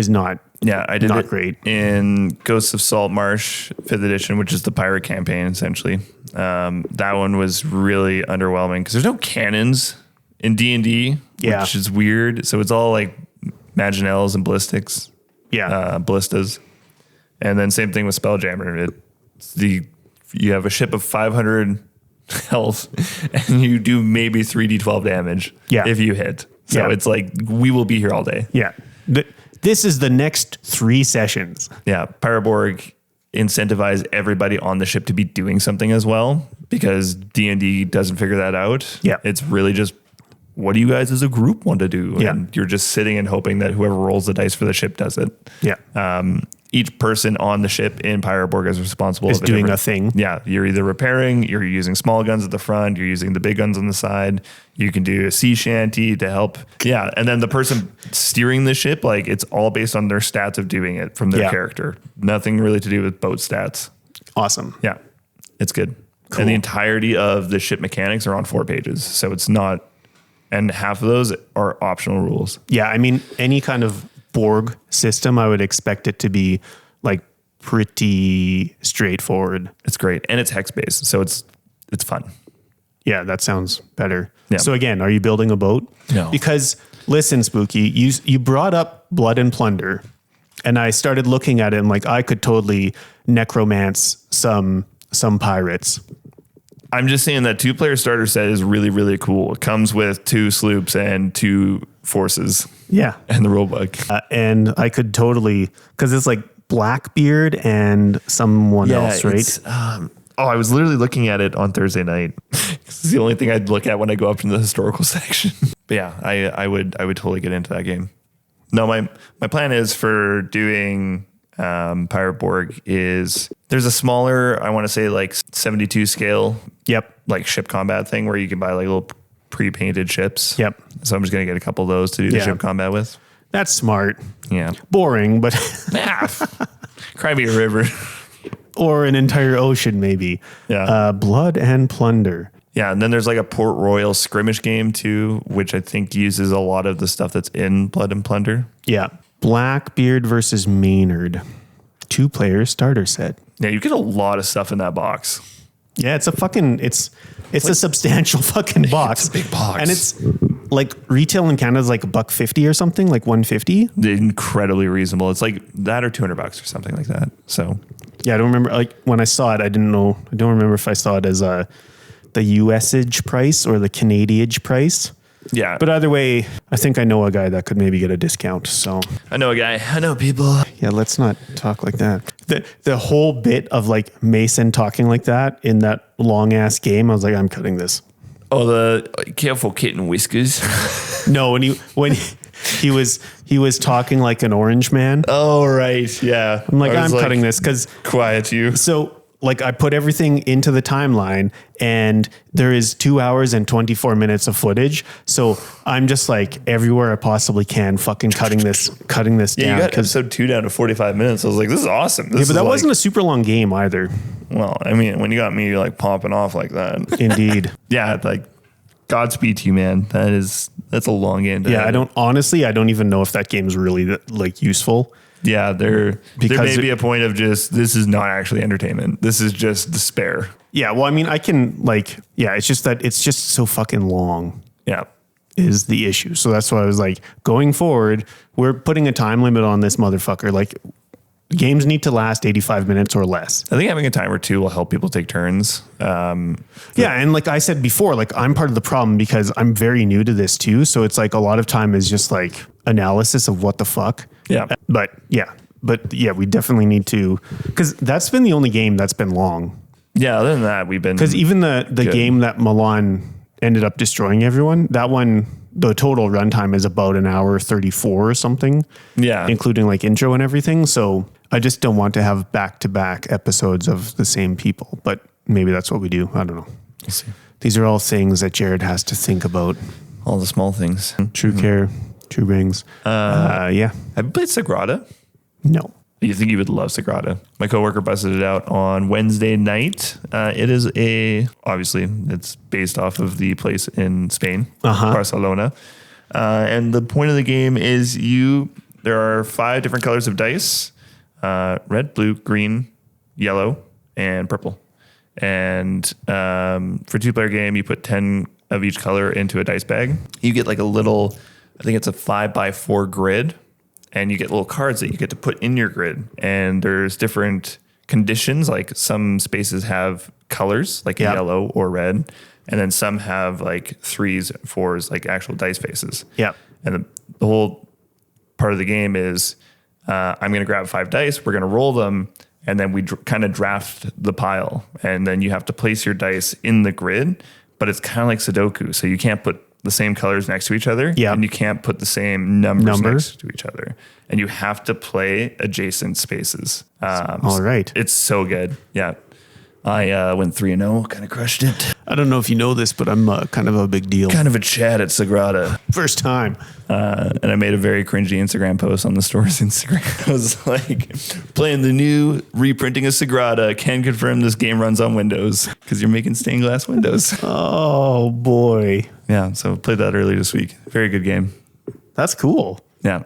not. Yeah, I did Not it great. in Ghosts of Saltmarsh 5th edition, which is the pirate campaign essentially. That one was really underwhelming because there's no cannons in D&D, which is weird. So it's all like Maginelles and ballistics. Yeah. Ballistas. And then same thing with Spelljammer. You have a ship of 500 health and you do maybe 3d12 damage if you hit. So it's like, we will be here all day. Yeah. This is the next 3 sessions. Yeah. Pirate Borg incentivize everybody on the ship to be doing something as well because D&D doesn't figure that out. Yeah. It's really just, what do you guys as a group want to do? Yeah. And you're just sitting and hoping that whoever rolls the dice for the ship does it. Yeah. Each person on the ship in Pirate Borg is responsible Is for doing a thing. Yeah, you're either repairing, you're using small guns at the front, you're using the big guns on the side. You can do a sea shanty to help. Yeah, and then the person steering the ship, like it's all based on their stats of doing it from their character. Nothing really to do with boat stats. Awesome. Yeah, it's good. Cool. And the entirety of the ship mechanics are on 4 pages, so it's not. And half of those are optional rules. Yeah, I mean, any kind of Borg system, I would expect it to be like pretty straightforward. It's great, and it's hex based, so it's fun. Yeah, that sounds better. Yeah. So again, are you building a boat? No. Because listen, Spooky, you brought up Blood and Plunder, and I started looking at it and like I could totally necromance some pirates. I'm just saying that 2-player starter set is really, really cool. It comes with 2 sloops and 2 forces. Yeah. And the rulebook. And I could totally, because it's like Blackbeard and someone else, right? I was literally looking at it on Thursday night. It's the only thing I'd look at when I go up to the historical section. But yeah, I would totally get into that game. No, my plan is for doing Pirate Borg is there's a smaller, I want to say like 72 scale. Yep. Like ship combat thing where you can buy like little pre-painted ships. Yep. So I'm just going to get a couple of those to do the ship combat with. That's smart. Yeah. Boring, but Cry me a river. or an entire ocean maybe. Yeah. Blood and Plunder. Yeah, and then there's like a Port Royal skirmish game too, which I think uses a lot of the stuff that's in Blood and Plunder. Yeah. Blackbeard versus Maynard. 2-player starter set. Yeah, you get a lot of stuff in that box. Yeah, it's a substantial fucking box. It's a big box. And it's like retail in Canada is like $150 or something, like $150. Incredibly reasonable. It's like that or $200 or something like that. So yeah, I don't remember. Like when I saw it, I don't remember if I saw it as the USage price or the Canadiage price. yeah, But either way, I think I know a guy that could maybe get a discount. So I know a guy. I know people. yeah, let's not talk like that. The whole bit of like Mason talking like that in that long ass game, I was like, I'm cutting this. Oh, the careful kitten whiskers. No, when he was talking like an orange man. Oh, right. Yeah. I'm like, I'm cutting this because Quiet you. so like I put everything into the timeline and there is 2 hours and 24 minutes of footage. So I'm just like everywhere I possibly can fucking cutting this down. You got episode 2 down to 45 minutes. I was like, this is awesome. This but that is wasn't a super long game either. Well, I mean, when you got me like popping off like that. Indeed. Yeah. Like Godspeed to you, man. That's a long game. I don't even know if that game is really like useful. Yeah, there may be a point of just, this is not actually entertainment. This is just despair. Yeah, well, I mean, I can like, it's just that it's just so fucking long. Yeah. Is the issue. So that's why I was like, going forward, we're putting a time limit on this motherfucker. Like, games need to last 85 minutes or less. I think having a timer too will help people take turns. And like I said before, like I'm part of the problem because I'm very new to this too. So it's like a lot of time is just like analysis of what the fuck. Yeah. But we definitely need to, because that's been the only game that's been long. Yeah. Other than that, we've been, because even the game that Milan ended up destroying everyone, that one, the total runtime is about an hour 34 or something. Yeah. Including like intro and everything. So I just don't want to have back-to-back episodes of the same people, but maybe that's what we do. I don't know. We'll see. These are all things that Jared has to think about. All the small things. True care, true rings. Have you played Sagrada? No. You think you would love Sagrada? My coworker busted it out on Wednesday night. It is obviously it's based off of the place in Spain, Barcelona. And the point of the game is there are 5 different colors of dice, red, blue, green, yellow, and purple. And for a 2-player game, you put 10 of each color into a dice bag. You get like a little, I think it's a 5x4 grid. And you get little cards that you get to put in your grid. And there's different conditions. Like some spaces have colors, like yellow or red. And then some have like 3s, 4s, like actual dice faces. Yeah. And the whole part of the game is I'm going to grab 5 dice. We're going to roll them. And then we kind of draft the pile. And then you have to place your dice in the grid. But it's kind of like Sudoku. So you can't put the same colors next to each other. Yeah. And you can't put the same numbers next to each other. And you have to play adjacent spaces. All right. It's so good. Yeah. I went 3-0, kind of crushed it. I don't know if you know this, but I'm kind of a big deal. Kind of a Chad at Sagrada. First time. And I made a very cringy Instagram post on the store's Instagram. I was like, playing the new reprinting of Sagrada. Can confirm this game runs on Windows because you're making stained glass windows. Oh, boy. Yeah, so played that earlier this week. Very good game. That's cool. Yeah.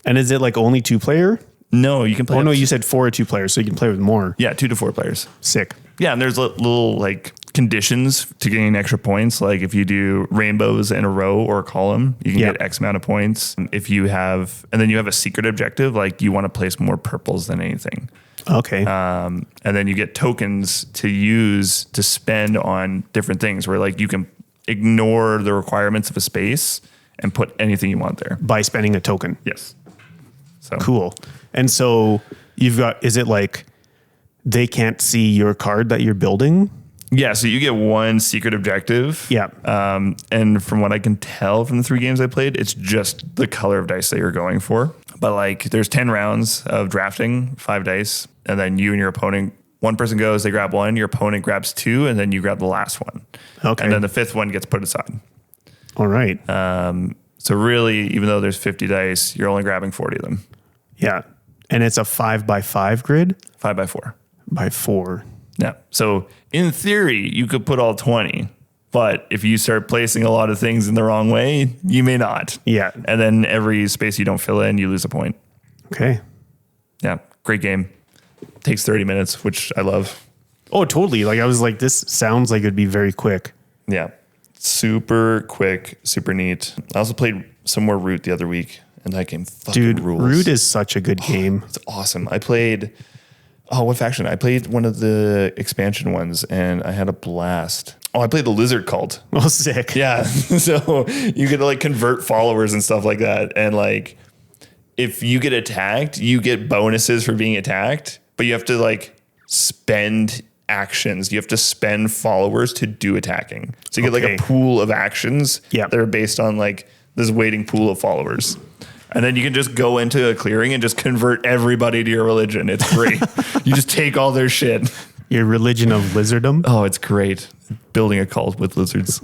And is it like only 2-player? No, you can play. Oh, no, you said 4 or 2 players, so you can play with more. Yeah, 2 to 4 players. Sick. Yeah, and there's little like conditions to gain extra points. Like if you do rainbows in a row or a column, you can get X amount of points. If you have, and then you have a secret objective, like you want to place more purples than anything. Okay. And then you get tokens to use to spend on different things where like you can ignore the requirements of a space and put anything you want there. By spending a token. Yes. So cool. And so you've got, is it like they can't see your card that you're building? Yeah, so you get one secret objective. Yeah. And from what I can tell from the 3 games I played, it's just the color of dice that you're going for. But like there's 10 rounds of drafting, 5 dice, and then you and your opponent, one person goes, they grab 1, your opponent grabs 2, and then you grab the last one. Okay. And then the 5th one gets put aside. All right. So really, even though there's 50 dice, you're only grabbing 40 of them. Yeah. And it's a 5x5 grid? 5x4. By 4. Yeah. So in theory, you could put all 20, but if you start placing a lot of things in the wrong way, you may not. Yeah. And then every space you don't fill in, you lose a point. Okay. Yeah. Great game. Takes 30 minutes, which I love. Oh, totally. Like I was like, this sounds like it'd be very quick. Yeah. Super quick, super neat. I also played some more Root the other week, and that game fucking rules. Root is such a good game. It's awesome. I played... Oh, what faction? I played one of the expansion ones and I had a blast. Oh, I played the Lizard Cult. Oh, sick. Yeah. So you get to like convert followers and stuff like that. And like, if you get attacked, you get bonuses for being attacked, but you have to like spend actions. You have to spend followers to do attacking. So you get like a pool of actions that are based on like this waiting pool of followers. And then you can just go into a clearing and just convert everybody to your religion. It's free. You just take all their shit. Your religion of lizardom. Oh, it's great. Building a cult with lizards.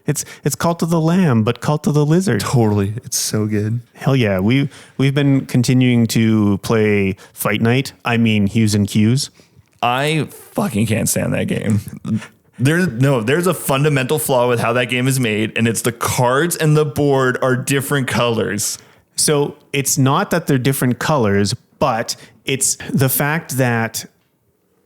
It's Cult of the Lamb, but Cult of the Lizard. Totally. It's so good. Hell yeah. We've been continuing to play Fight Night. I mean, Hughes and Q's. I fucking can't stand that game. There's a fundamental flaw with how that game is made, and it's the cards and the board are different colors. So it's not that they're different colors, but it's the fact that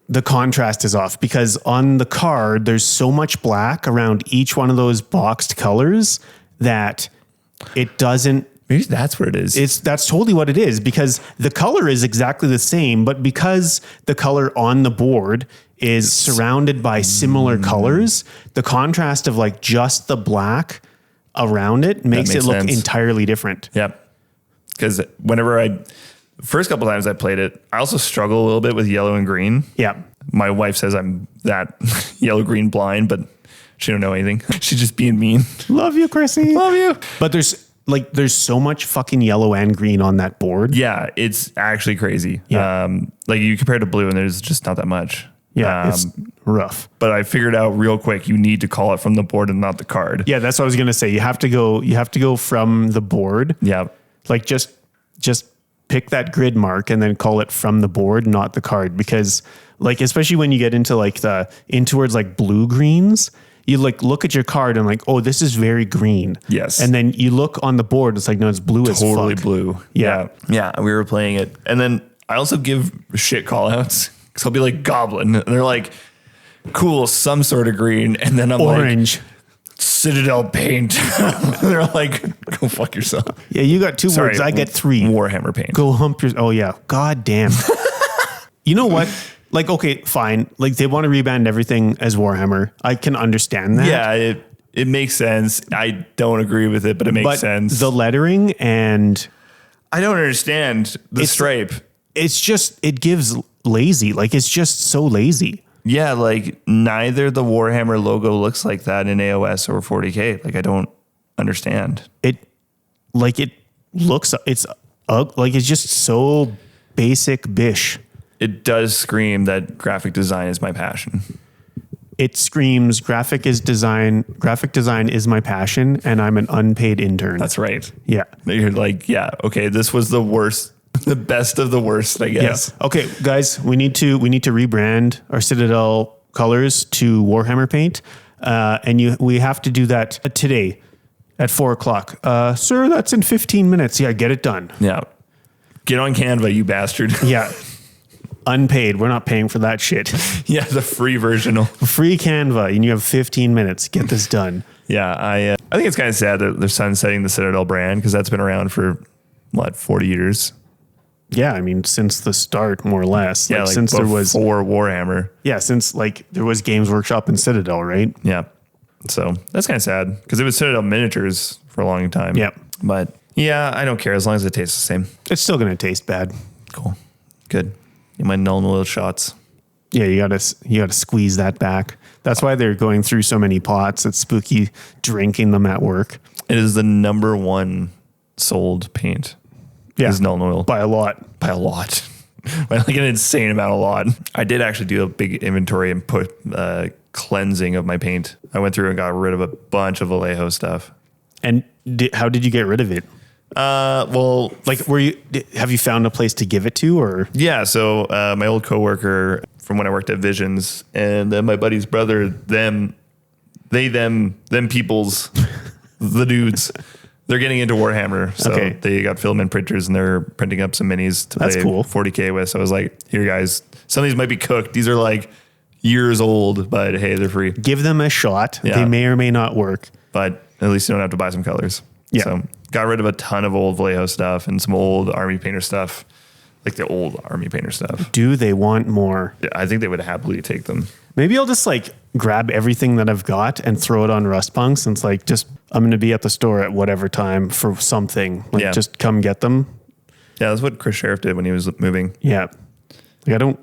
the contrast is off, because on the card, there's so much black around each one of those boxed colors that it doesn't. Maybe that's what it is. That's totally what it is, because the color is exactly the same, but because the color on the board is surrounded by similar colors, the contrast of like just the black around it makes it look entirely different. Yep. Because first couple times I played it, I also struggle a little bit with yellow and green. Yeah. My wife says I'm that yellow-green blind, but she don't know anything. She's just being mean. Love you, Chrissy. Love you. But there's so much fucking yellow and green on that board. Yeah, it's actually crazy. Yeah. Like you compare to blue and there's just not that much. Yeah, it's rough. But I figured out real quick, you need to call it from the board and not the card. Yeah, that's what I was gonna say. You have to go from the board. Yeah. Like just pick that grid mark and then call it from the board, not the card. Because like, especially when you get into like towards like blue greens, you like look at your card and like, oh, this is very green. Yes. And then you look on the board, it's like, no, it's blue as fuck. Totally blue. Yeah. Yeah. We were playing it. And then I also give shit call outs because I'll be like goblin. And they're like, cool, some sort of green. And then I'm orange. Like, Citadel paint. They're like, go fuck yourself. Yeah, you got two words. I get three. Warhammer paint. Go hump your. Oh yeah. God damn. You know what? Like, okay, fine. Like they want to rebrand everything as Warhammer. I can understand that. Yeah, it makes sense. I don't agree with it, but it makes sense. The lettering and I don't understand the stripe. It's just, it gives lazy. Like it's just so lazy. Yeah, like neither the Warhammer logo looks like that in AOS or 40K. Like I don't understand. It's like it's just so basic bish. It does scream that graphic design is my passion. It screams graphic design is my passion and I'm an unpaid intern. That's right. Yeah. You're like, yeah, okay, this was the worst, the best of the worst, I guess. Yeah. Okay, guys, we need to rebrand our Citadel colors to Warhammer paint. And we have to do that today at 4:00. Sir, that's in 15 minutes. Yeah, get it done. Yeah. Get on Canva, you bastard. Yeah. Unpaid. We're not paying for that shit. Yeah, the free version. Free Canva, and you have 15 minutes. Get this done. Yeah, I think it's kind of sad that they're sunsetting the Citadel brand because that's been around for, 40 years? Yeah, I mean, since the start, more or less. Yeah, like since there was Warhammer. Yeah, since like there was Games Workshop and Citadel, right? Yeah. So that's kind of sad because it was Citadel miniatures for a long time. Yeah. But yeah, I don't care as long as it tastes the same. It's still going to taste bad. Cool. Good. My null oil shots. Yeah, you gotta squeeze that back. That's why they're going through so many pots. It's spooky drinking them at work. It is the number one sold paint. Yeah, is null oil by a lot. By like an insane amount. A lot. I did actually do a big inventory and put cleansing of my paint. I went through and got rid of a bunch of Vallejo stuff. And how did you get rid of it? Well, like, have you found a place to give it to, or? Yeah. So, my old coworker from when I worked at Visions and then my buddy's brother, them peoples, the dudes, they're getting into Warhammer. So they got filament printers and they're printing up some minis to play cool. 40K with. So I was like, here guys, some of these might be cooked. These are like years old, but hey, they're free. Give them a shot. Yeah. They may or may not work, but at least you don't have to buy some colors. Yeah. So got rid of a ton of old Vallejo stuff and some old Army Painter stuff, like the old Army Painter stuff. Do they want more? I think they would happily take them. Maybe I'll just like grab everything that I've got and throw it on Rustpunks. And it's like, I'm going to be at the store at whatever time for something. Like, just come get them. Yeah, that's what Chris Sheriff did when he was moving. Yeah. Like, I don't,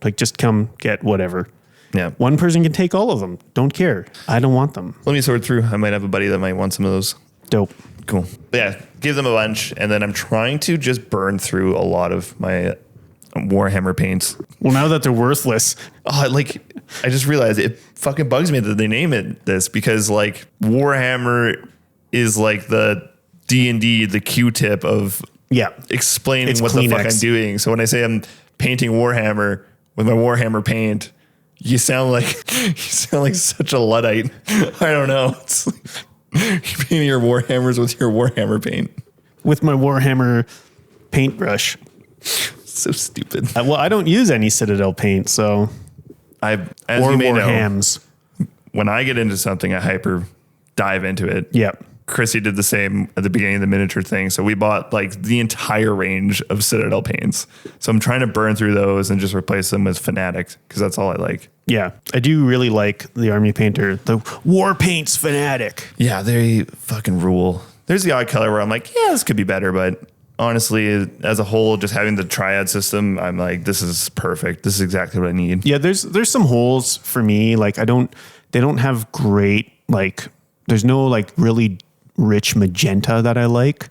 like, just come get whatever. Yeah. One person can take all of them. Don't care. I don't want them. Let me sort through. I might have a buddy that might want some of those. Dope. Cool. But yeah, give them a bunch. And then I'm trying to just burn through a lot of my Warhammer paints. Well, now that they're worthless. Oh, like I just realized it fucking bugs me that they name it this because like Warhammer is like the D&D, the Q-tip of explaining It's what Kleenex. the fuck I'm doing. So when I say I'm painting Warhammer with my Warhammer paint, you sound like such a Luddite. I don't know. It's like, you're painting your Warhammers with your Warhammer paint. With my Warhammer paintbrush. So stupid. Well, I don't use any Citadel paint, so. As Or you may know, Warhams. when I get into something, I hyper dive into it. Yep. Chrissy did the same at the beginning of the miniature thing. So we bought like the entire range of Citadel paints. So I'm trying to burn through those and just replace them with Fanatic because that's all I like. Yeah. I do really like the Army Painter, the War Paints Fanatic. Yeah, they fucking rule. There's the odd color where I'm like, yeah, this could be better. But honestly, as a whole, just having the triad system, I'm like, this is perfect. This is exactly what I need. Yeah, there's some holes for me. Like they don't have great, like, there's no like really rich magenta that I like.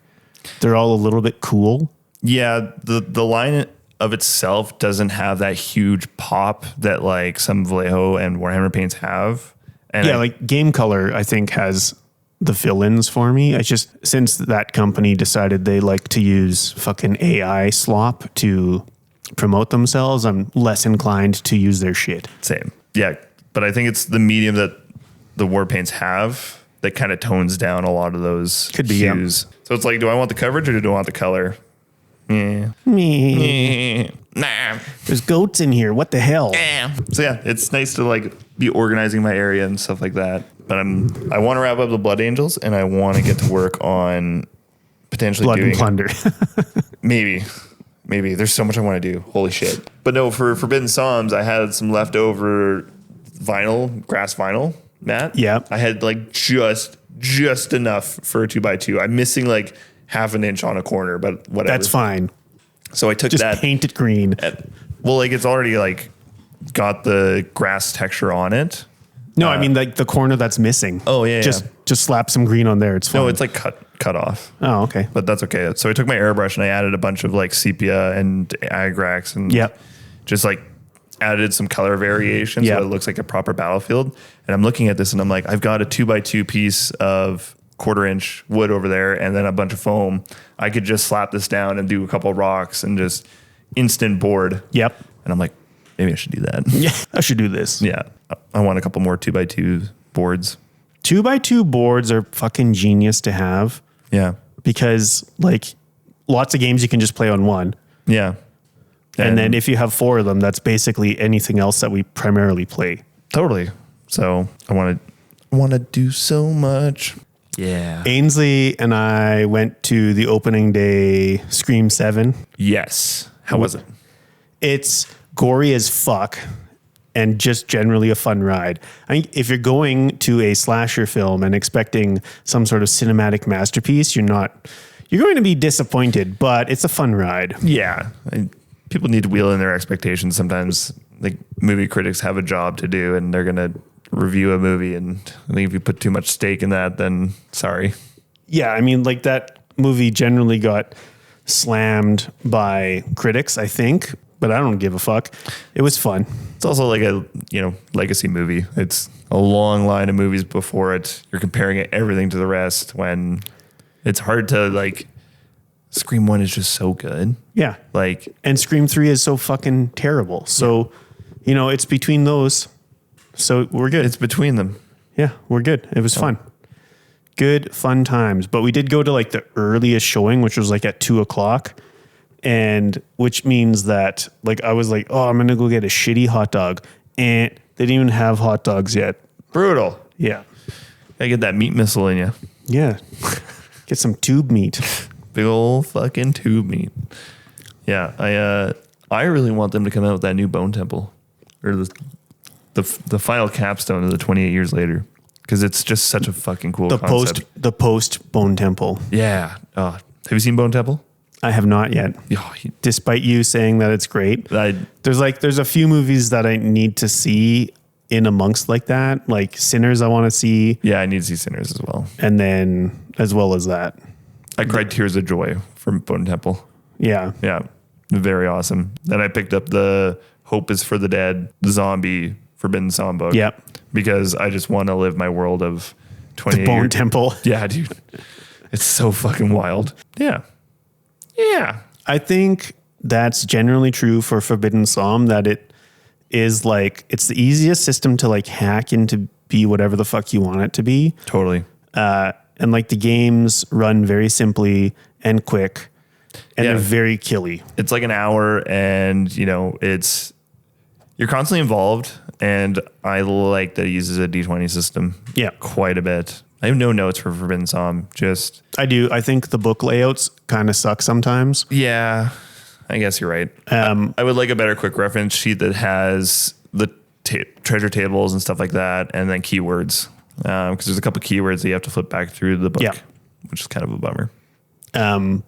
They're all a little bit cool. Yeah, the line of itself doesn't have that huge pop that like some Vallejo and Warhammer paints have. And Yeah, like Game Color, I think, has the fill-ins for me. It's just since that company decided they like to use fucking AI slop to promote themselves, I'm less inclined to use their shit. Same. Yeah, but I think it's the medium that the war paints have that kind of tones down a lot of those Could be, hues. So it's like, do I want the coverage or do I want the color? Yeah. Nah. There's goats in here. What the hell? So yeah, it's nice to like be organizing my area and stuff like that. But I want to wrap up the Blood Angels and I want to get to work on potentially Blood doing and Plunder. Maybe. There's so much I want to do. Holy shit. But no, for Forbidden Psalms, I had some leftover grass vinyl, Matt. Yeah. I had like just enough for a 2x2. I'm missing like half an inch on a corner, but whatever. That's fine. So I took Just that. paint it green. Well, like it's already like got the grass texture on it. No, I mean like the corner that's missing. Oh, yeah, Just slap some green on there. It's fine. No, it's like cut off. Oh, okay. But that's okay. So I took my airbrush and I added a bunch of like sepia and agrax and just like added some color variation so it looks like a proper battlefield. And I'm looking at this and I'm like, I've got a 2x2 piece of 1/4 inch wood over there and then a bunch of foam. I could just slap this down and do a couple of rocks and just instant board. Yep. And I'm like, maybe I should do that. Yeah, I should do this. Yeah. I want a couple more 2x2 boards. 2x2 boards are fucking genius to have. Yeah. Because like lots of games you can just play on one. Yeah. And then if you have 4 of them, that's basically anything else that we primarily play. Totally. So I want to do so much. Yeah. Ainsley and I went to the opening day Scream 7. Yes. How was it? It's gory as fuck and just generally a fun ride. I mean, if you're going to a slasher film and expecting some sort of cinematic masterpiece, you're going to be disappointed, but it's a fun ride. Yeah. People need to wheel in their expectations. Sometimes like movie critics have a job to do and they're going to review a movie. And I think if you put too much stake in that, then sorry. Yeah. I mean, like that movie generally got slammed by critics, I think, but I don't give a fuck. It was fun. It's also like a, legacy movie. It's a long line of movies before it. You're comparing everything to the rest when it's hard to like Scream 1 is just so good. Yeah. Like, and Scream 3 is so fucking terrible. So, it's between those. So we're good. it's between them. Yeah, we're good. It was fun. Good, fun times. But we did go to like the earliest showing, which was like at 2:00. And which means that like, I was like, oh, I'm going to go get a shitty hot dog. And they didn't even have hot dogs yet. Brutal. Yeah. Gotta get that meat missile in you. Yeah. Get some tube meat. Big old fucking tube meat. Yeah, I really want them to come out with that new Bone Temple, or the final capstone of the 28 years later, because it's just such a fucking cool concept. The post Bone Temple. Yeah. Have you seen Bone Temple? I have not yet. Yeah. Despite you saying that it's great, there's a few movies that I need to see in amongst like that, like Sinners. I want to see. Yeah, I need to see Sinners as well. And then as well as that. I cried tears of joy from Bone Temple. Yeah. Yeah. Very awesome. Then I picked up the Hope is for the Dead, the zombie Forbidden Psalm book. Yep. Because I just want to live my world of 28 The Bone years. Temple. Yeah, dude. It's so fucking wild. Yeah. Yeah. I think that's generally true for Forbidden Psalm, that it is like, it's the easiest system to like hack into be whatever the fuck you want it to be. Totally. And like the games run very simply and quick, and Yeah. they're very killy. It's like an hour, and you're constantly involved, and I like that it uses a D20 system. Yeah. Quite a bit. I have no notes for Forbidden Psalm. Just I do. I think the book layouts kind of suck sometimes. yeah, I guess you're right. I would like a better quick reference sheet that has the treasure tables and stuff like that, and then keywords. Because there's a couple keywords that you have to flip back through the book, Yeah. which is kind of a bummer.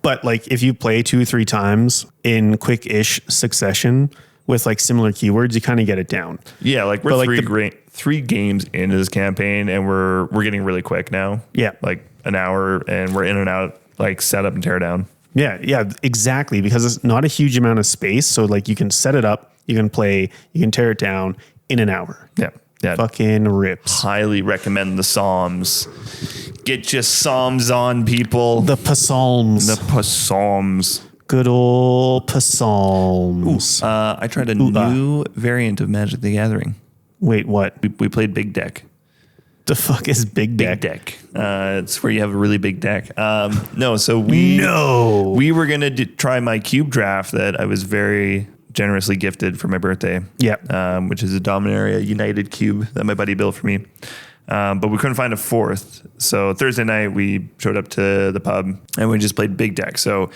But like if you play 2 or 3 times in quick-ish succession with like similar keywords, you kind of get it down. Yeah, like we're But, like, three games into this campaign, and we're getting really quick now. Yeah. Like an hour, and we're in and out, like set up and tear down. Yeah, exactly. Because it's not a huge amount of space. So like you can set it up, you can play, you can tear it down in an hour. Yeah. Fucking rips. Highly recommend the Psalms. Get your Psalms on, people. The Psalms. The Psalms. Good old Psalms. I tried a new variant of Magic the Gathering. Wait, what? We played Big Deck. The fuck is Big Deck? Big Deck. It's where you have a really big deck. No, so we were going to try my cube draft that I was very generously gifted for my birthday. Yeah. Which is a Dominaria United cube that my buddy built for me. But we couldn't find a fourth. So Thursday night we showed up to the pub and we just played Big Deck. So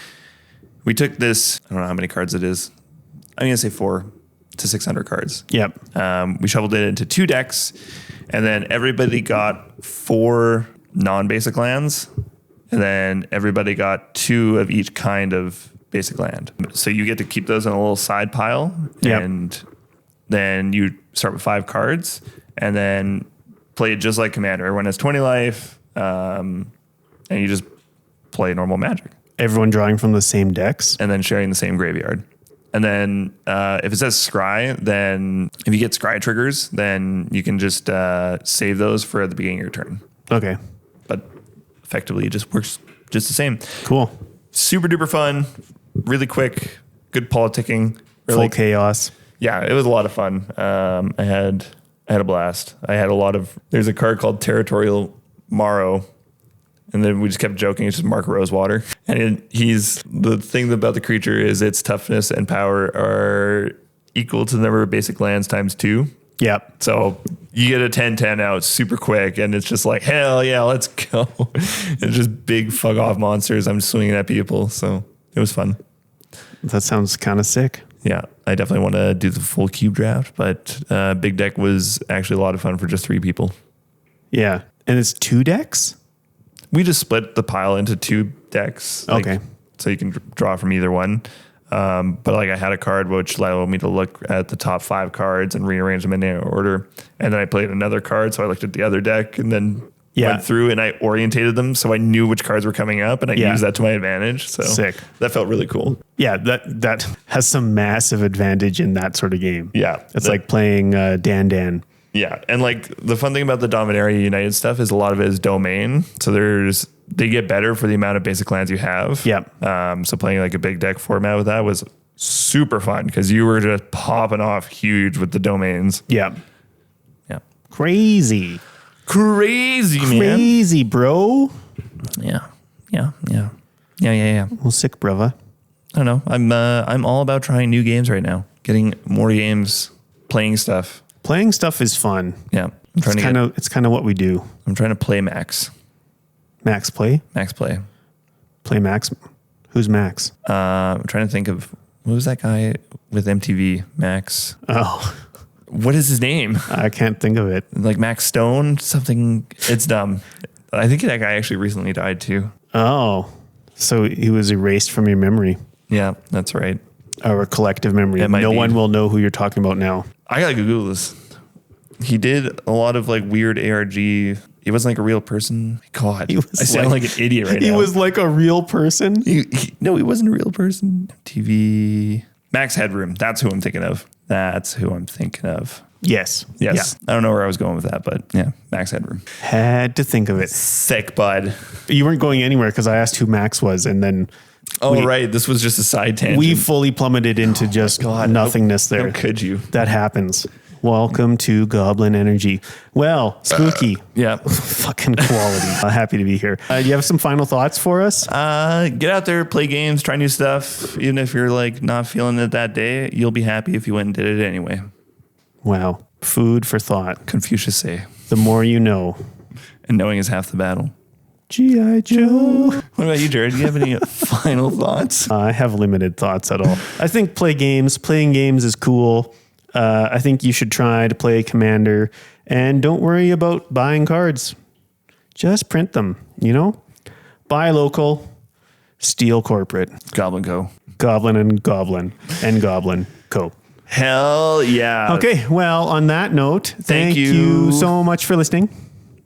we took this, I don't know how many cards it is. I'm going to say 4 to 600 cards. Yep. We shoveled it into 2 decks, and then everybody got 4 non-basic lands, and then everybody got 2 of each kind of basic land. So you get to keep those in a little side pile, Yep. and then you start with 5 cards, and then play it just like Commander. Everyone has 20 life, and you just play normal Magic. Everyone drawing from the same decks. And then sharing the same graveyard. And then if it says scry, then if you get scry triggers, then you can just save those for the beginning of your turn. Okay. But effectively, it just works just the same. Cool. Super duper fun, really quick, good politicking. Full Really, chaos. yeah, it was a lot of fun. I had a blast. I had a lot of. There's a card called Territorial Morrow. And then we just kept joking. It's just Mark Rosewater. And the thing about the creature is its toughness and power are equal to the number of basic lands times 2. Yep. So you get a 10-10 out super quick. And it's just like, hell yeah, let's go. It's just big fuck off monsters. I'm swinging at people. So it was fun. That sounds kind of sick. Yeah, I definitely want to do the full cube draft. But Big Deck was actually a lot of fun for just 3 people. Yeah. And it's 2 decks? We just split the pile into 2 decks. Okay. So you can draw from either one. But like I had a card which allowed me to look at the top 5 cards and rearrange them in their order. And then I played another card. So I looked at the other deck and then went through and I orientated them. So I knew which cards were coming up and I used that to my advantage. So sick. That felt really cool. Yeah. That has some massive advantage in that sort of game. Yeah. It's like playing Dan. Yeah, and like the fun thing about the Dominaria United stuff is a lot of it is domain. So they get better for the amount of basic lands you have. Yeah. So playing like a big deck format with that was super fun because you were just popping off huge with the domains. Yeah. Yeah. Crazy, man. Crazy, bro. Yeah. Well, Well, sick, brother. I don't know. I'm all about trying new games right now. Getting more games, playing stuff. Playing stuff is fun. Yeah. It's kind of what we do. I'm trying to play Max. Max play? Max play. Play Max? Who's Max? I'm trying to think of what was that guy with MTV? Max. Oh, What is his name? I can't think of it. Like Max Stone? Something. It's dumb. I think that guy actually recently died too. Oh, so he was erased from your memory. Yeah, that's right. Or collective memory. It might No be. one will know who you're talking about now. I gotta Google this. He did a lot of like weird ARG He wasn't like a real person. God, He was I sound like an idiot right now. He was like a real person. No, he wasn't a real person. TV. Max Headroom. That's who I'm thinking of. Yes. Yes. Yeah. I don't know where I was going with that, but yeah, Max Headroom. Had to think of it. Sick, bud. You weren't going anywhere because I asked who Max was, and then Right. This was just a side tangent. we fully plummeted into just nothingness there. How could you? That happens. Welcome to Goblin Energy. Well, spooky. Yeah. Fucking quality. Happy to be here. Do you have some final thoughts for us? Get out there, play games, try new stuff. Even if you're like not feeling it that day, you'll be happy if you went and did it anyway. Wow. Food for thought. Confucius say. The more you know. And knowing is half the battle. G.I. Joe. What about you, Jared? Do you have any final thoughts? I have limited thoughts at all. I think playing games is cool. I think you should try to play Commander, and don't worry about buying cards. Just print them, Buy local, steal corporate. Goblin Co. Goblin and Goblin and Goblin Co. Hell yeah. Okay, well, on that note, thank you. you so much for listening.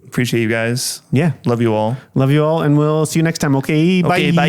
Appreciate you guys. Yeah. Love you all. Love you all, and we'll see you next time. Okay, bye. Okay, bye.